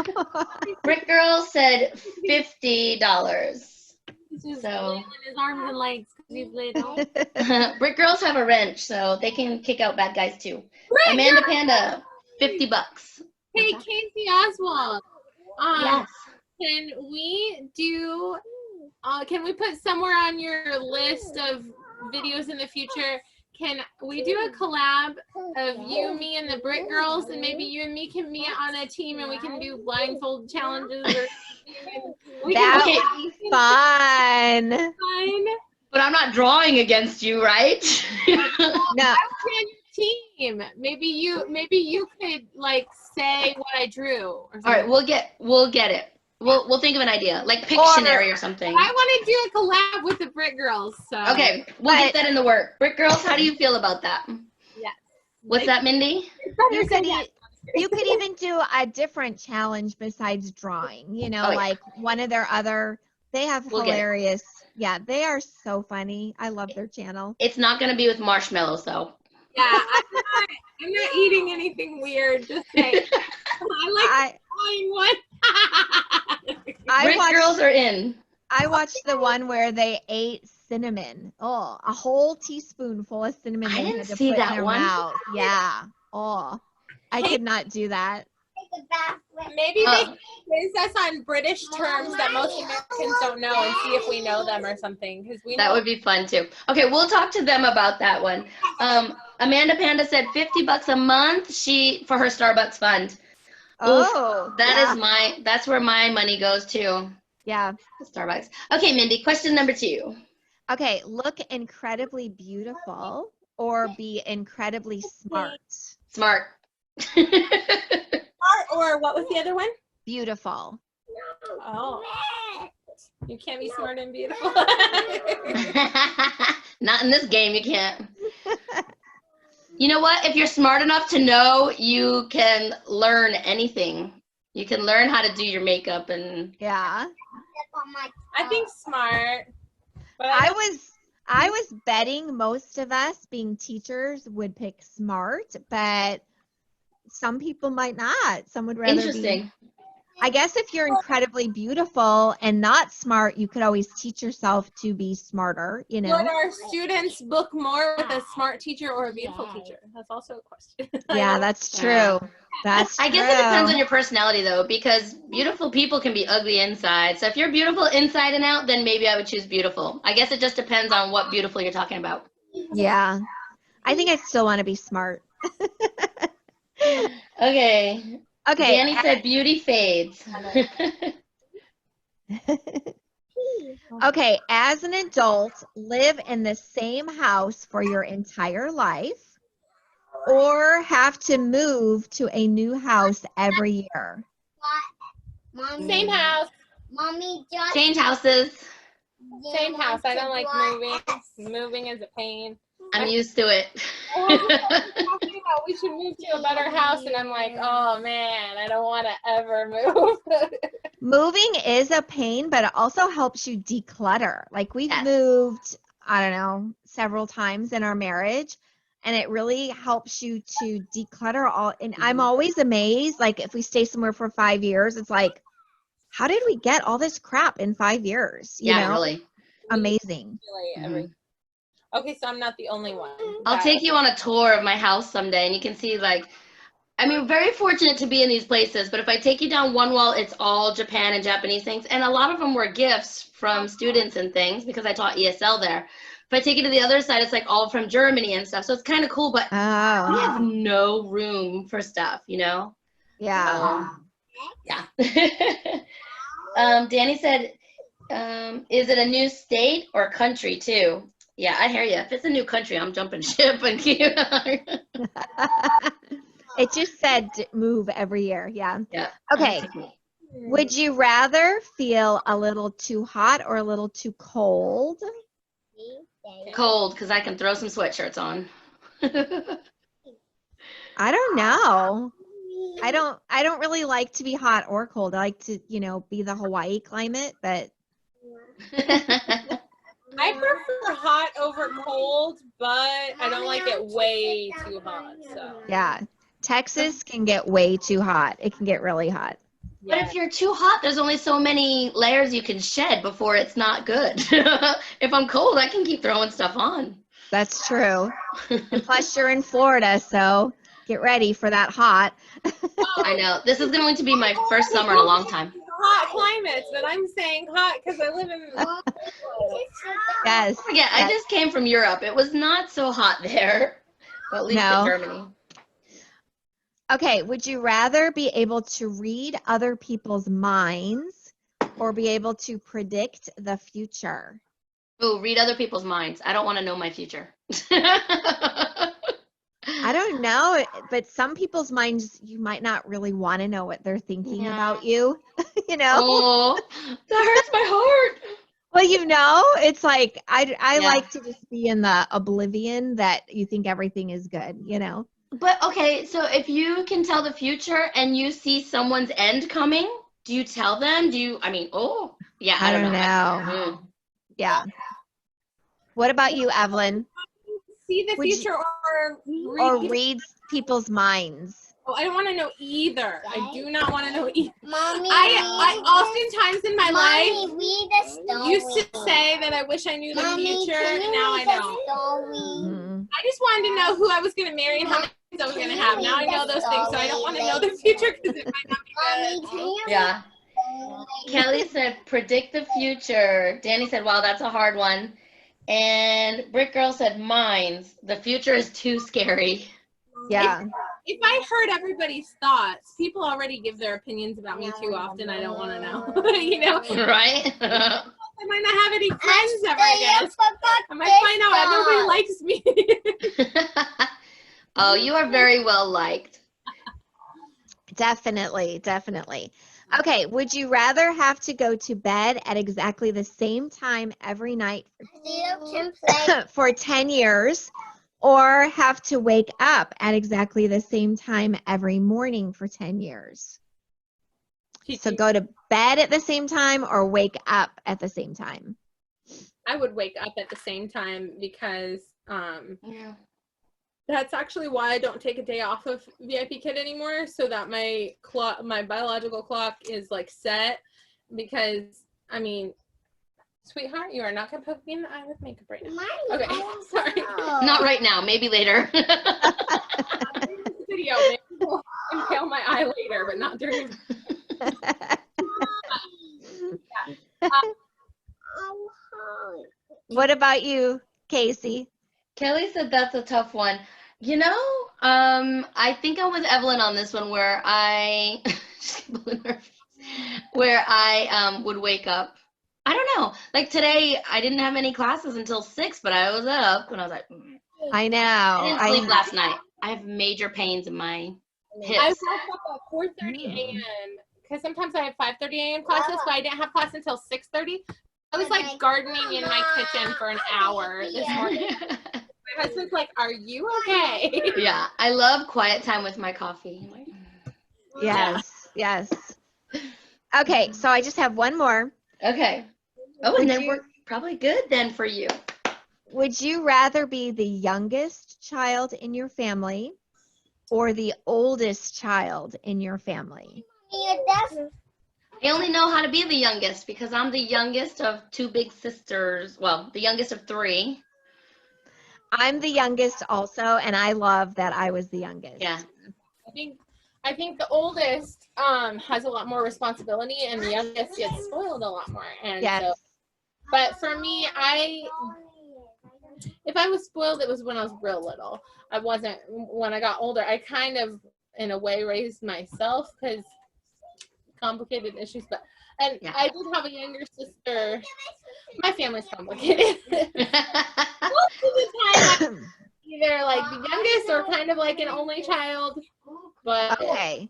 Brick Girl said $50. He's just So flailing his arms and legs because he's laid out. Brick Girls have a wrench, so they can kick out bad guys too. Brick Amanda Girl! Panda, $50. Hey, Kasie Oswald. Yes. Can we put somewhere on your list of videos in the future? Can we do a collab of you, me, and the Brick Girls, and maybe you and me can meet on a team and we can do blindfold challenges? That would be fun. But I'm not drawing against you, right? No. Team. Maybe you could like say what I drew. Or all right, we'll get it. We'll think of an idea, like Or- Pictionary or something. I want to do a collab with the Brit Girls. So Okay, we'll get that in the work. Brick Girls, how do you feel about that? Yes. What's that, Mindy? You could, you could even do a different challenge besides drawing, you know, Oh, yeah. like one of their other, they have We'll get it. hilarious, yeah, they are so funny. I love their channel. It's not going to be with marshmallows, though. Yeah, I'm not eating anything weird. Just saying. I like buying one. Brick Girls are in. I watched the one where they ate cinnamon. Oh, a whole teaspoon full of cinnamon. I they didn't had to see put that in their one. mouth. Yeah. Oh, I could not do that. Maybe they can quiz us on British terms that most Americans don't know and see if we know them or something. Because we That would be fun too. Okay, we'll talk to them about that one. Amanda Panda said $50 a month for her Starbucks fund. Oh, That's where my money goes to. Yeah. Starbucks. Okay, Mindy, question number 2. Okay, look incredibly beautiful or be incredibly smart. Smart. or what was the other one? Beautiful. Oh. You can't be smart and beautiful. Not in this game, you can't. You know what? If you're smart enough to know, you can learn anything. You can learn how to do your makeup and Yeah. I think smart. But I was betting most of us being teachers would pick smart, but some people might not. Some would rather interesting. I guess if you're incredibly beautiful and not smart, you could always teach yourself to be smarter, you know? would our students book more with a smart teacher or a beautiful teacher? That's also a question. Yeah, that's true. That's I guess it depends on your personality, though, because beautiful people can be ugly inside. So if you're beautiful inside and out, then maybe I would choose beautiful. I guess it just depends on what beautiful you're talking about. Yeah. I think I still want to be smart. Okay. Okay. Danny said beauty fades. Okay, as an adult, live in the same house for your entire life or have to move to a new house every year. Same house. Mommy just Change houses. Same house. I don't like moving. Moving is a pain. I'm used to it. We should move to a better house, and I'm like, oh man, I don't want to ever move. Moving is a pain, but it also helps you declutter. Like we've Yes. moved, I don't know, several times in our marriage, and it really helps you to declutter all. And I'm always amazed, like if we stay somewhere for 5 years, it's like, how did we get all this crap in 5 years? You know? Really. Amazing. Okay, so I'm not the only one. I'll take you on a tour of my house someday, and you can see, like, I mean, very fortunate to be in these places, but if I take you down one wall, it's all Japan and Japanese things, and a lot of them were gifts from students and things, because I taught ESL there. If I take you to the other side, it's like all from Germany and stuff, so it's kind of cool, but we have no room for stuff, you know? Yeah. Yeah. Danny said, is it a new state or country too? Yeah, I hear you. If it's a new country, I'm jumping ship and keep. It just said move every year. Yeah. Yeah. Okay. Would you rather feel a little too hot or a little too cold? Cold, because I can throw some sweatshirts on. I don't know. I don't really like to be hot or cold. I like to, be the Hawaii climate, but I prefer hot over cold, but I don't like it way too hot. So yeah. Texas can get way too hot. It can get really hot. But if you're too hot, there's only so many layers you can shed before it's not good. If I'm cold, I can keep throwing stuff on. That's true. And plus you're in Florida, so get ready for that hot. I know. This is going to be my first summer in a long time. Hot climates, but I'm saying hot because I live in. Yes. Yeah, I just came from Europe. It was not so hot there, but at least in Germany. Okay, would you rather be able to read other people's minds or be able to predict the future? Oh, read other people's minds. I don't want to know my future. I don't know, but some people's minds, you might not really want to know what they're thinking about you. you know? Oh, that hurts my heart. Well, it's like I Yeah. like to just be in the oblivion that you think everything is good, But okay, so if you can tell the future and you see someone's end coming, do you tell them? Oh, yeah, I I don't don't know. know. Yeah. What about you, Evelyn? See the Would you- future or Or read. read people's minds? Oh, I don't want to know either. I do not want to know either. Mommy, I oftentimes in my life read the story. used to say that I wish I knew the future, and now I don't. Mm. I just wanted to know who I was going to marry and how many kids I was going to have. Now I know those things, so I don't want to know the future because it might not be good. Yeah. Kelly said, predict the future. Danny said, wow, that's a hard one. And Brick Girl said, minds. The future is too scary. Yeah. If I heard everybody's thoughts, people already give their opinions about me too often. I don't want to know. Right? I might not have any friends ever again. I might find out nobody likes me. Oh, you are very well liked. Definitely. Okay, would you rather have to go to bed at exactly the same time every night for 10 years, or have to wake up at exactly the same time every morning for 10 years? So go to bed at the same time or wake up at the same time? I would wake up at the same time because Yeah. that's actually why I don't take a day off of Vipkid anymore, so that my biological clock is like set. Because sweetheart, you are not gonna poke me in the eye with makeup right now. Okay, sorry. Not right now, maybe later. This video, maybe we'll impale my eye later, but not during. What about you, Kasie? Kelly said that's a tough one. I think I'm with Evelyn on this one where I would wake up. I don't know. Like today, I didn't have any classes until 6, but I was up and I was like, I know. I didn't sleep last night. I have major pains in my hips. I woke up at 4:30 a.m. because sometimes I have 5:30 a.m. classes, but I didn't have class until 6:30. I was like gardening in my kitchen for an hour this morning. My husband's like, "Are you okay?" Yeah, I love quiet time with my coffee. Yes. Okay, so I just have one more. Okay. Oh, and then we're probably good then for you. Would you rather be the youngest child in your family or the oldest child in your family? I only know how to be the youngest because I'm the youngest of 2 big sisters. Well, the youngest of 3. I'm the youngest also, and I love that I was the youngest. Yeah. I think the oldest has a lot more responsibility, and the youngest gets spoiled a lot more. And Yes. so, but for me, if I was spoiled, it was when I was real little. I wasn't when I got older. I kind of, in a way, raised myself because complicated issues. I did have a younger sister. My family's complicated. Most of the time, I'm either like the youngest or kind of like an only child. But Okay.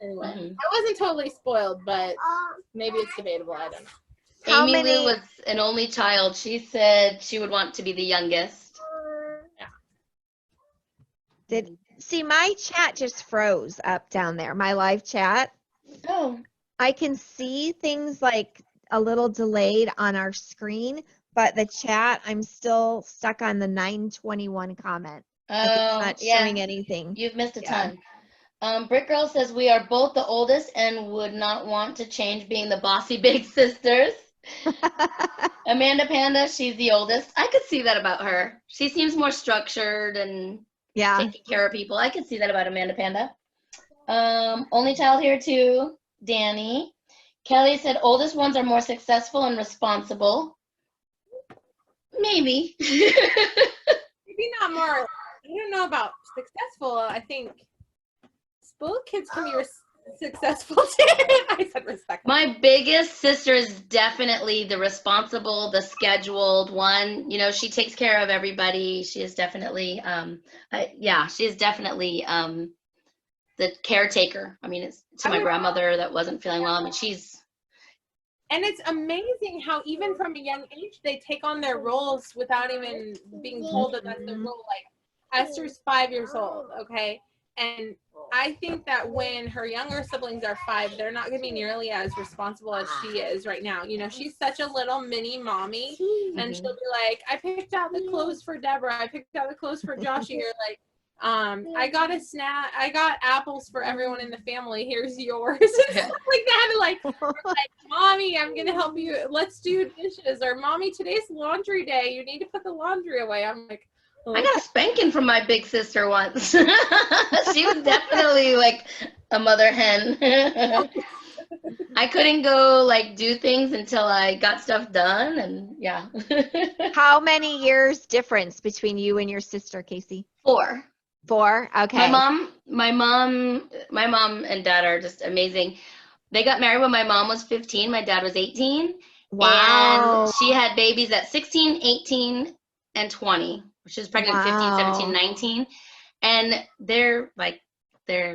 anyway, I wasn't totally spoiled, but maybe it's debatable. I don't know. How Amy many- Lou was an only child. She said she would want to be the youngest. See, my chat just froze up down there, my live chat. Oh. I can see things like a little delayed on our screen, but the chat, I'm still stuck on the 921 comment. Oh, It's not showing anything. You've missed a ton. Brick Girl says we are both the oldest and would not want to change being the bossy big sisters. Amanda Panda, she's the oldest. I could see that about her. She seems more structured and Yeah. taking care of people. I could see that about Amanda Panda. Only child here too, Danny. Kelly said oldest ones are more successful and responsible. Maybe. Maybe not more. I don't know about successful. I think spoiled kids can be successful too. I said respectful. My biggest sister is definitely the responsible, the scheduled one. She takes care of everybody. She is definitely, she is definitely the caretaker. It's to my grandmother that wasn't feeling well. She's And it's amazing how even from a young age, they take on their roles without even being told that that's their role. Like Esther's 5 years old, okay? And I think that when her younger siblings are 5, they're not going to be nearly as responsible as she is right now. You know, she's such a little mini mommy, and she'll be like, I picked out the clothes for Deborah. I picked out the clothes for Joshy. Or like, I got apples for everyone in the family. Here's yours. And stuff like that. And like, Mommy, I'm going to help you. Let's do dishes. Or Mommy, today's laundry day. You need to put the laundry away. I'm like, I got a spanking from my big sister once. She was definitely like a mother hen. I couldn't go like do things until I got stuff done, and yeah. How many years difference between you and your sister, Kasie? 4. 4? Okay. My mom and dad are just amazing. They got married when my mom was 15, my dad was 18. Wow. And she had babies at 16, 18, and 20. She was pregnant at 15, 17, 19. And they're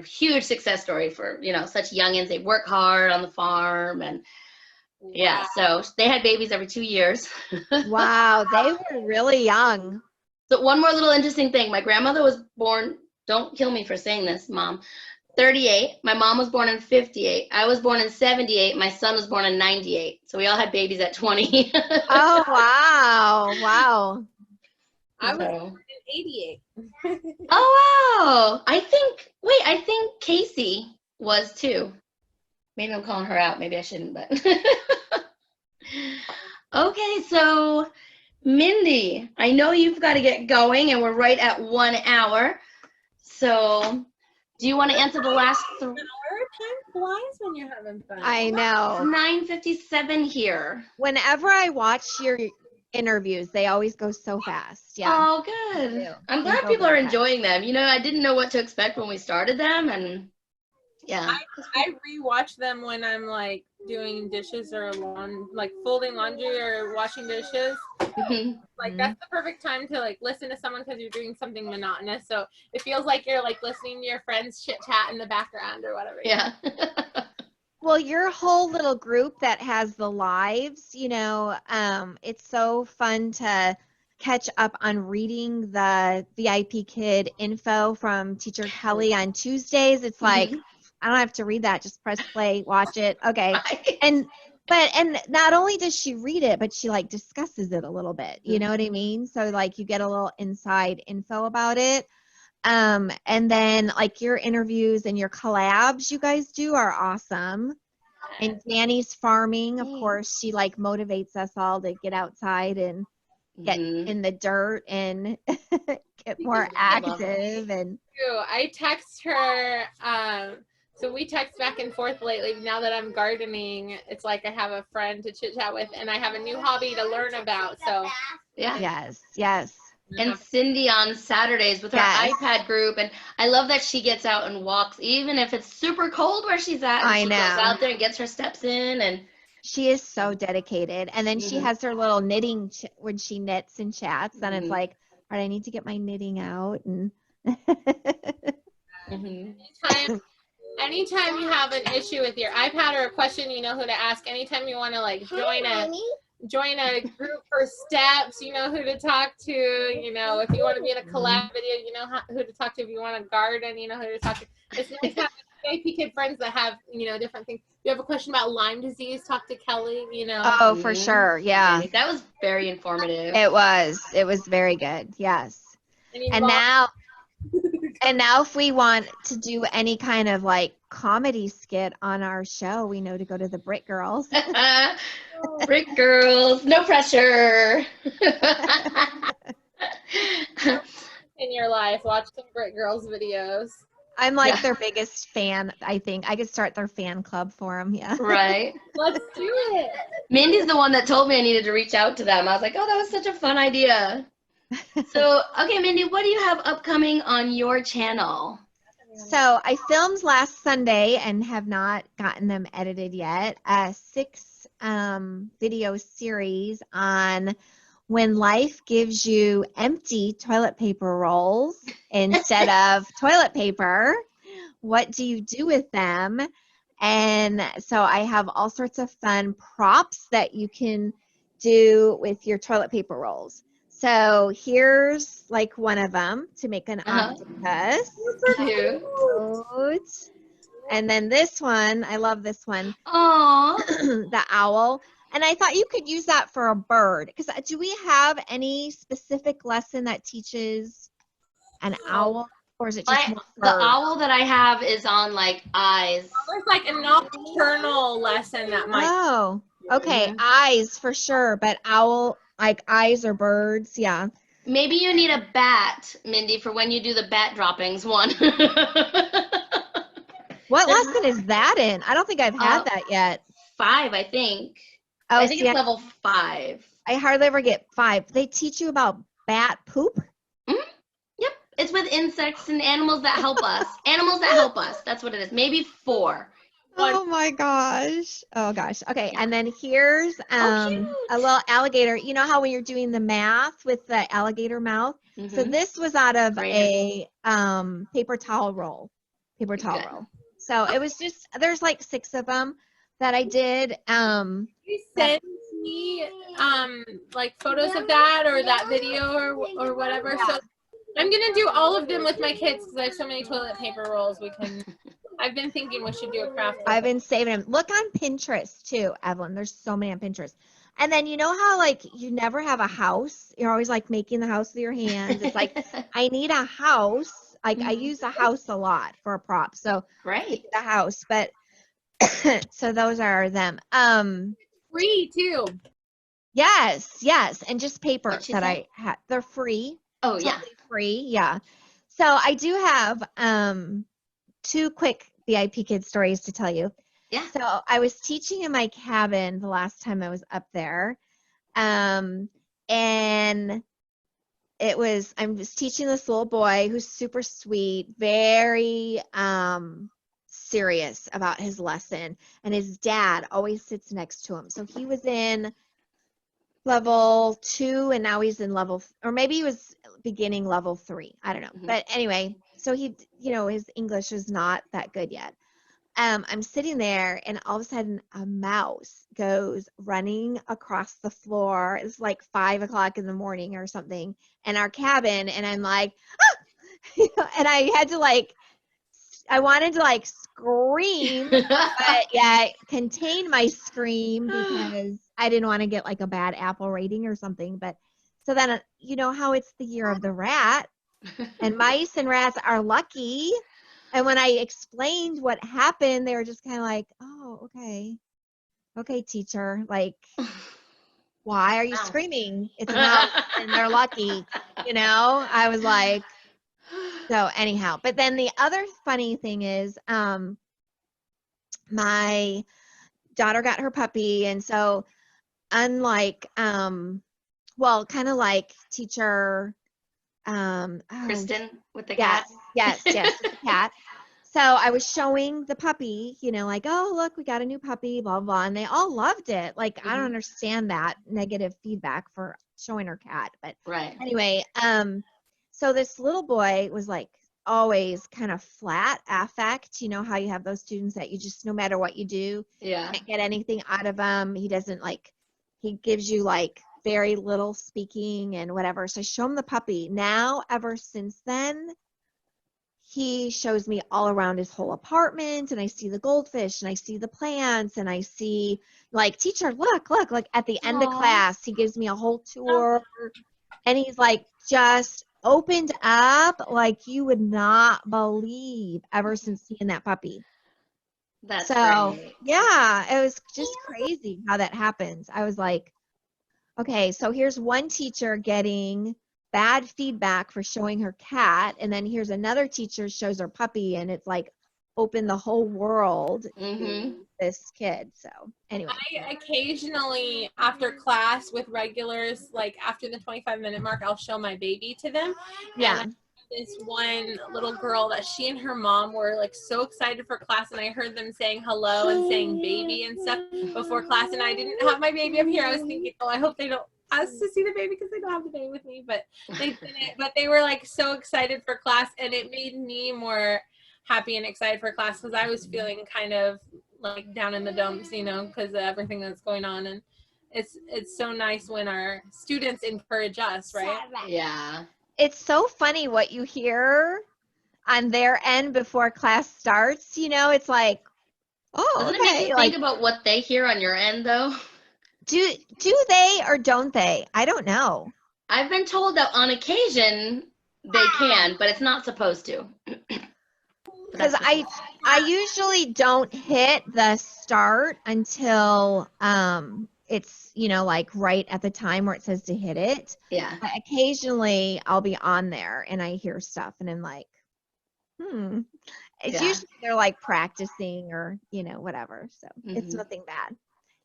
huge success story for, you know, such youngins. They work hard on the farm, and yeah, so they had babies every 2 years. Wow, they were really young. So one more little interesting thing. My grandmother was born, don't kill me for saying this, Mom, 38. My mom was born in 58. I was born in 78. My son was born in 98. So we all had babies at 20. Oh, wow. Wow. I was born in 88. Oh, wow. I think Kasie was too. Maybe I'm calling her out. Maybe I shouldn't, but. Okay, so Mindy, I know you've got to get going, and we're right at 1 hour. So do you want to answer the last 3? Time flies when you're having fun. I know. 9:57 here. Whenever I watch your interviews, they always go so fast. Yeah. Oh, good. I'm glad people are enjoying them. You know, I didn't know what to expect when we started them, and yeah. I rewatch them when I'm like doing dishes or like folding laundry or washing dishes. Like that's the perfect time to like listen to someone because you're doing something monotonous. So it feels like you're like listening to your friends chit chat in the background or whatever. Yeah. Well, your whole little group that has the lives, you know, it's so fun to catch up on reading the Vipkid info from Teacher Kelly on Tuesdays. It's like, I don't have to read that. Just press play, watch it. Okay. And not only does she read it, but she like discusses it a little bit. You know what I mean? So like you get a little inside info about it. And then like your interviews and your collabs you guys do are awesome. And Danny's farming, of course, she like motivates us all to get outside and get in the dirt and get more active. And I text her. So we text back and forth lately. Now that I'm gardening, it's like I have a friend to chit chat with, and I have a new hobby to learn about. So yeah. Yes. And Cindy on Saturdays with her iPad group, and I love that she gets out and walks, even if it's super cold where she's at. And she goes out there and gets her steps in, and she is so dedicated. And then she has her little knitting when she knits and chats. Then it's like, all right, I need to get my knitting out. And anytime you have an issue with your iPad or a question, you know who to ask. Anytime you want to like join a group for steps, you know who to talk to. You know, if you want to be in a collab video, you know who to talk to. If you want to garden, you know who to talk to. It's nice to have Vipkid friends that have, you know, different things. If you have a question about Lyme disease, talk to Kelly, you know. Oh, for sure. Yeah. That was very informative. It was very good. Yes. And now if we want to do any kind of like comedy skit on our show, we know to go to the Brit Girls. Brit Girls, no pressure. In your life, watch some Brit Girls videos. I'm like their biggest fan, I think. I could start their fan club for them. Yeah. Right. Let's do it. Mindy's the one that told me I needed to reach out to them. I was like, oh, that was such a fun idea. So, okay, Mindy, what do you have upcoming on your channel? So I filmed last Sunday and have not gotten them edited yet. A 6 video series on when life gives you empty toilet paper rolls instead of toilet paper. What do you do with them? And so I have all sorts of fun props that you can do with your toilet paper rolls. So here's like one of them to make an octopus. Cute. Cute. And then this one, I love this one. Aww. The owl. And I thought you could use that for a bird. Because do we have any specific lesson that teaches an owl? Or is it just more The bird? owl that I have is on like eyes. There's like a nocturnal lesson that might. Oh, okay. Eyes for sure. But owl, like eyes or birds. Yeah. Maybe you need a bat, Mindy, for when you do the bat droppings one. What lesson is that in? I don't think I've had that yet. 5, I think. Oh, I think it's level 5. I hardly ever get 5. They teach you about bat poop? Yep. It's with insects and animals that help us. Animals that help us. That's what it is. Maybe 4. Oh my gosh. Oh gosh. Okay. And then here's a little alligator. You know how when you're doing the math with the alligator mouth? Mm-hmm. So this was out of a paper towel roll. So it was just, there's like 6 of them that I did. You send me like photos of that or that video or whatever. Yeah. So I'm gonna do all of them with my kids because I have so many toilet paper rolls. I've been thinking we should do a craft. I've been saving them. Look on Pinterest too, Evelyn. There's so many on Pinterest. And then you know how like you never have a house? You're always like making the house with your hands. It's like I need a house. Like I use a house a lot for a prop. So great. The house, but so those are them. Free too. Yes. And just paper that I had. They're free. Oh totally yeah. Free. Yeah. So I do have 2 quick VIP Kid stories to tell you. Yeah. So I was teaching in my cabin the last time I was up there. And I was teaching this little boy who's super sweet, very serious about his lesson, and his dad always sits next to him. So he was in level 2 and now he's in or maybe he was beginning level 3. I don't know. Mm-hmm. But anyway, so his English is not that good yet. I'm sitting there and all of a sudden a mouse goes running across the floor. It's like 5 o'clock in the morning or something in our cabin. And I'm like, ah! And I had to I wanted to scream, but yeah, contain my scream because I didn't want to get like a bad Apple rating or something. But so then, you know how it's the year of the rat and mice and rats are lucky. And when I explained what happened, they were just kind of like, oh, okay, teacher. Like, why are you screaming? It's a mouse and they're lucky. I was like, so anyhow. But then the other funny thing is my daughter got her puppy. And so unlike, kind of like teacher Kristen with the cat. Yes, with the cat. So I was showing the puppy, like, oh, look, we got a new puppy, blah, blah. And they all loved it. Like, I don't understand that negative feedback for showing her cat. But anyway, so this little boy was like always kind of flat affect. You know how you have those students that you just, no matter what you do, can't get anything out of him. He doesn't he gives you very little speaking and whatever. So I show him the puppy. Now, ever since then, he shows me all around his whole apartment, and I see the goldfish and I see the plants and I see teacher, look, at the end of class, he gives me a whole tour and he's just opened up like you would not believe ever since seeing that puppy. That's great. Yeah, it was just crazy how that happens. I was like, okay, so here's one teacher getting bad feedback for showing her cat, and then here's another teacher shows her puppy, and it's opened the whole world to this kid. So anyway. I occasionally, after class with regulars, after the 25-minute mark, I'll show my baby to them. Yeah. And this one little girl that she and her mom were so excited for class, and I heard them saying hello and saying baby and stuff before class, and I didn't have my baby up here. I was thinking, oh, I hope they don't ask to see the baby because they don't have the baby with me, but they didn't. But they were so excited for class, and it made me more happy and excited for class because I was feeling kind of like down in the dumps, you know, because of everything that's going on. And it's so nice when our students encourage us, right? Yeah. It's so funny what you hear on their end before class starts. You know, it's like, oh, Doesn't it make okay. you Like, think about what they hear on your end, though? do they or don't they? I don't know. I've been told that on occasion they can, but it's not supposed to. Because I usually don't hit the start until it's, you know, like right at the time where it says to hit it. Yeah. But occasionally I'll be on there and I hear stuff and I'm like, It's Yeah. usually they're like practicing or, you know, whatever. So it's nothing bad.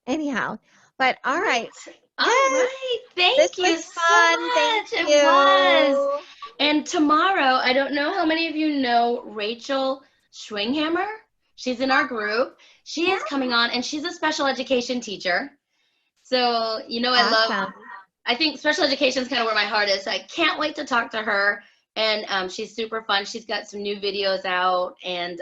Anyhow, but all right. All right. Thank This you was so fun. much. Thank It you. was. And tomorrow, I don't know how many of you know Rachel Schwinghammer. She's in our group. She is coming on, and she's a special education teacher. So, you know, I think special education is kind of where my heart is. So I can't wait to talk to her. And she's super fun. She's got some new videos out, and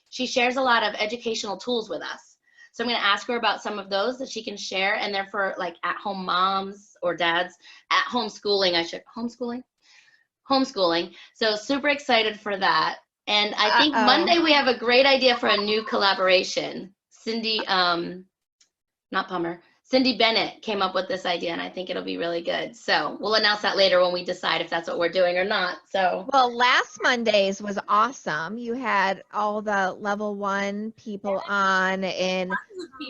she shares a lot of educational tools with us. So I'm going to ask her about some of those that she can share, and they're for like at-home moms or dads, at homeschooling. Homeschooling. So super excited for that. And I think Monday we have a great idea for a new collaboration. Cindy Bennett came up with this idea, and I think it'll be really good. So we'll announce that later when we decide if that's what we're doing or not. So well, last Monday's was awesome. You had all the level 1 people on, and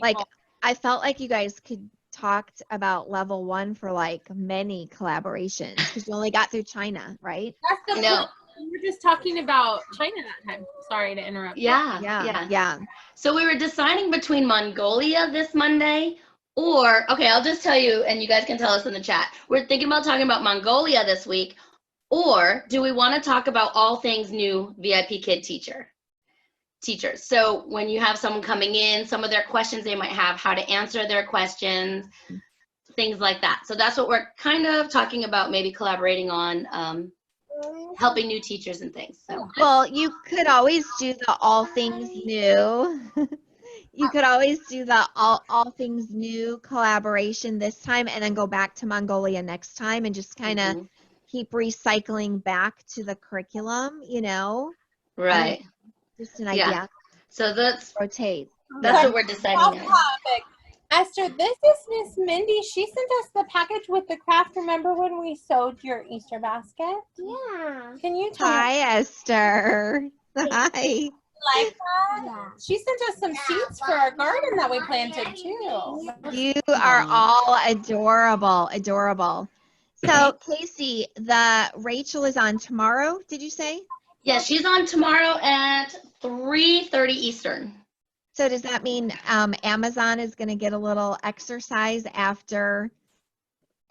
like I felt like you guys could talk about level 1 for like many collaborations because you only got through China, right? That's the point. We were just talking about China that time. Sorry to interrupt. Yeah. So we were deciding between Mongolia this Monday, or, okay, I'll just tell you, and you guys can tell us in the chat. We're thinking about talking about Mongolia this week, or do we want to talk about all things new VIP Kid teachers? So when you have someone coming in, some of their questions they might have, how to answer their questions, things like that. So that's what we're kind of talking about, maybe collaborating on, helping new teachers and things. So. Well, you could always do the all things new. You could always do the all things new collaboration this time and then go back to Mongolia next time and just kind of keep recycling back to the curriculum, you know? Right. Just an idea. Yeah. So that's rotate. That's what we're deciding on. Esther, this is Miss Mindy. She sent us the package with the craft. Remember when we sewed your Easter basket? Yeah. Can you tell Hi, Esther. Hi. like that? Yeah. She sent us some seeds for our garden that we planted too. You are all adorable. So, Kasie, the Rachel is on tomorrow, did you say? Yeah, she's on tomorrow at 3:30 Eastern. So does that mean Amazon is going to get a little exercise after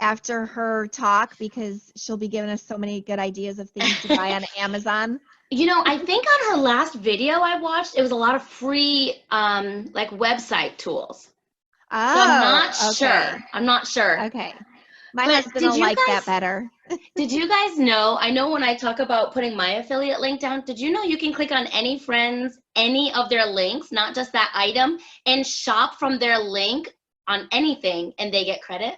her talk because she'll be giving us so many good ideas of things to buy on Amazon? You know, I think on her last video I watched, it was a lot of free like website tools. Oh, so I'm not okay. sure. I'm not sure. Okay. My husband will like that better. Did you guys know, I know when I talk about putting my affiliate link down, did you know you can click on any friends, any of their links, not just that item, and shop from their link on anything and they get credit?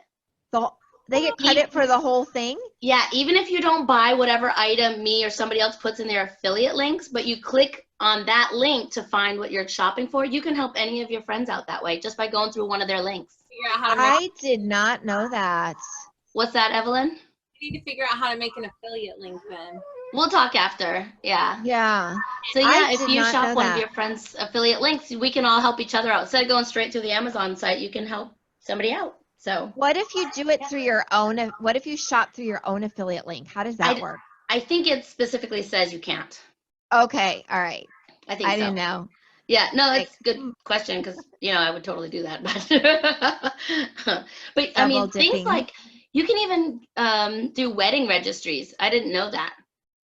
So they get credit for the whole thing? Yeah, even if you don't buy whatever item me or somebody else puts in their affiliate links, but you click on that link to find what you're shopping for, you can help any of your friends out that way just by going through one of their links. I did not know that. What's that, Evelyn? We need to figure out how to make an affiliate link then. We'll talk after. Yeah. Yeah. So yeah, if you shop one of your friends' affiliate links, we can all help each other out. Instead of going straight to the Amazon site, you can help somebody out. So what if you do it through your own? What if you shop through your own affiliate link? How does that work? I think it specifically says you can't. Okay. All right. I think so. I didn't know. Yeah, no, that's a good question because, you know, I would totally do that. But I mean, things like you can even do wedding registries. I didn't know that.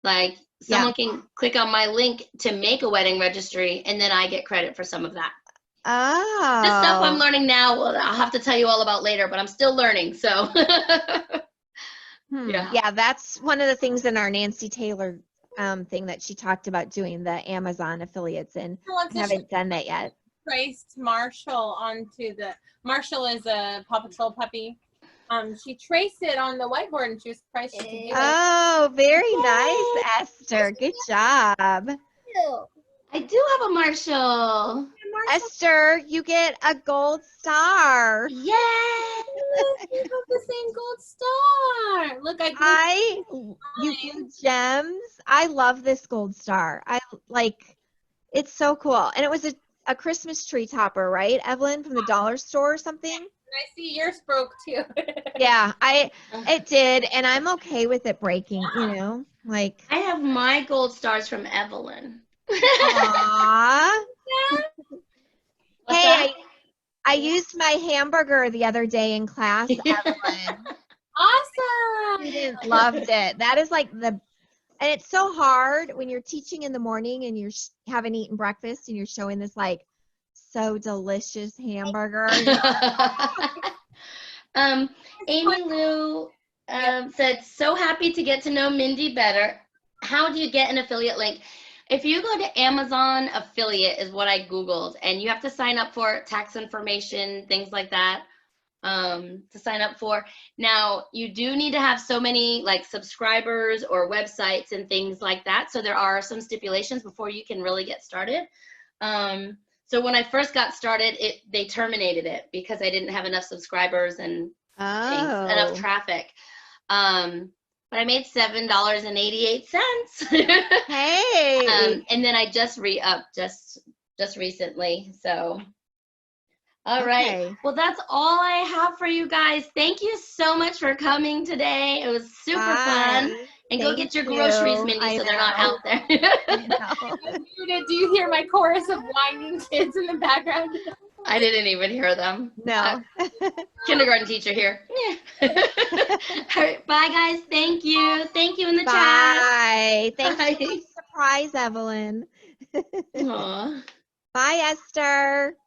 Like someone can click on my link to make a wedding registry and then I get credit for some of that. Oh. This stuff I'm learning now, well, I'll have to tell you all about later, but I'm still learning, so. Yeah, that's one of the things in our Nancy Taylor thing that she talked about doing, the Amazon affiliates, and I haven't done that yet. traced Marshall onto the. Marshall is a Paw Patrol puppy. She traced it on the whiteboard, and she was surprised she could do it. Oh, very nice, Esther. Good job. I do have a Marshall. Esther, you get a gold star. Yeah. You have the same gold star. Look, You glue gems. I love this gold star. It's so cool. And it was a Christmas tree topper, right, Evelyn, from the dollar store or something? I see yours broke too. Yeah, it did, and I'm okay with it breaking, like. I have my gold stars from Evelyn. Aww. What's Hey, that? I used my hamburger the other day in class, Evelyn. Awesome. Students loved it. That is like and it's so hard when you're teaching in the morning and you haven't eaten breakfast and you're showing this like so delicious hamburger. Amy Lou said, so happy to get to know Mindy better. How do you get an affiliate link? If you go to Amazon affiliate is what I Googled, and you have to sign up for tax information, things like that, to sign up for. Now, you do need to have so many like subscribers or websites and things like that. So there are some stipulations before you can really get started. So when I first got started, they terminated it because I didn't have enough subscribers and enough traffic. But I made $7.88. Hey. And then I just re-upped just recently. So, all right. Well, that's all I have for you guys. Thank you so much for coming today. It was super fun. And go get your groceries, Mindy, so they're not out there. Do you hear my chorus of whining kids in the background? I didn't even hear them. No. Kindergarten teacher here. All right, bye, guys. Thank you. Thank you in the chat. Bye. Thanks for the surprise, Evelyn. Aw. Bye, Esther.